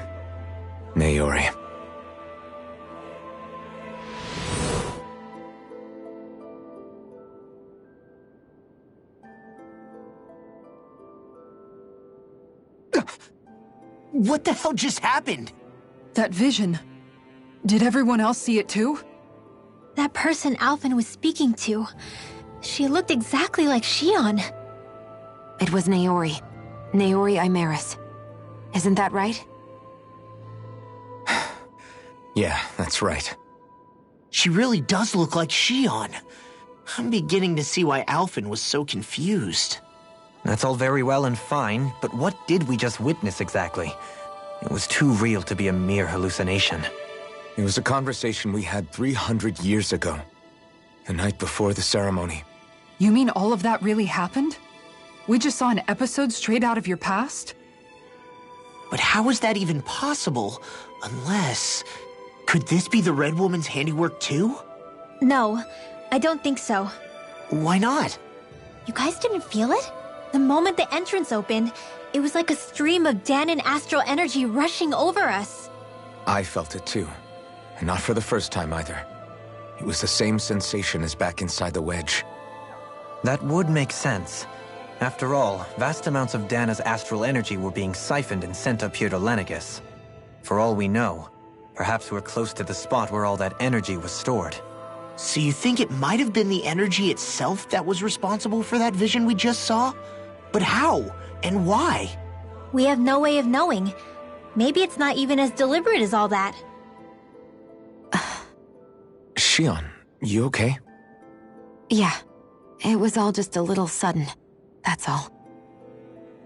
Naori. What the hell just happened? That vision. Did everyone else see it too? That person Alphen was speaking to, she looked exactly like Shion. It was Naori. Naori Imeris. Isn't that right? Yeah, that's right. She really does look like Shion. I'm beginning to see why Alphen was so confused. That's all very well and fine, but what did we just witness exactly? It was too real to be a mere hallucination. It was a conversation we had 300 years ago. The night before the ceremony. You mean all of that really happened? We just saw an episode straight out of your past? But how is that even possible? Unless... Could this be the Red Woman's handiwork too? No, I don't think so. Why not? You guys didn't feel it? The moment the entrance opened, it was like a stream of Danan astral energy rushing over us. I felt it too. And not for the first time either. It was the same sensation as back inside the wedge. That would make sense. After all, vast amounts of Dana's astral energy were being siphoned and sent up here to Lenegis. For all we know, perhaps we're close to the spot where all that energy was stored. So you think it might have been the energy itself that was responsible for that vision we just saw? But how? And why? We have no way of knowing. Maybe it's not even as deliberate as all that. Shion, you okay? Yeah. It was all just a little sudden. That's all.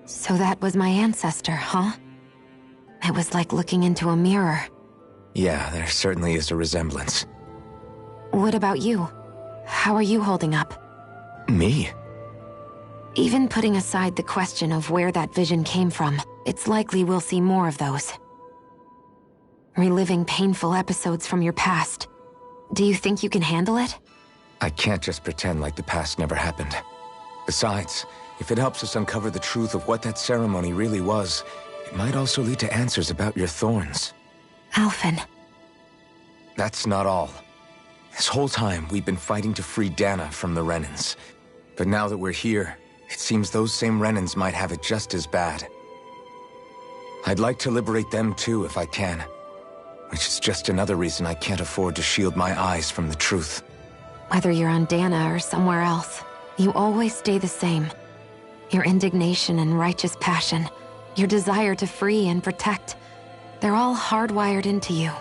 So that was my ancestor, huh? It was like looking into a mirror. Yeah, there certainly is a resemblance. What about you? How are you holding up? Me? Even putting aside the question of where that vision came from, it's likely we'll see more of those. Reliving painful episodes from your past. Do you think you can handle it? I can't just pretend like the past never happened. Besides, if it helps us uncover the truth of what that ceremony really was, it might also lead to answers about your thorns. Alphen. That's not all. This whole time, we've been fighting to free Dana from the Renans. But now that we're here, it seems those same Renans might have it just as bad. I'd like to liberate them too if I can. Which is just another reason I can't afford to shield my eyes from the truth. Whether you're on Dana or somewhere else, you always stay the same. Your indignation and righteous passion, your desire to free and protect, they're all hardwired into you.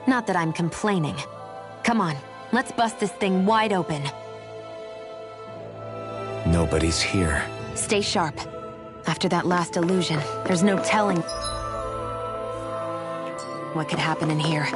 Not that I'm complaining. Come on, let's bust this thing wide open. Nobody's here. Stay sharp. After that last illusion, there's no telling what could happen in here.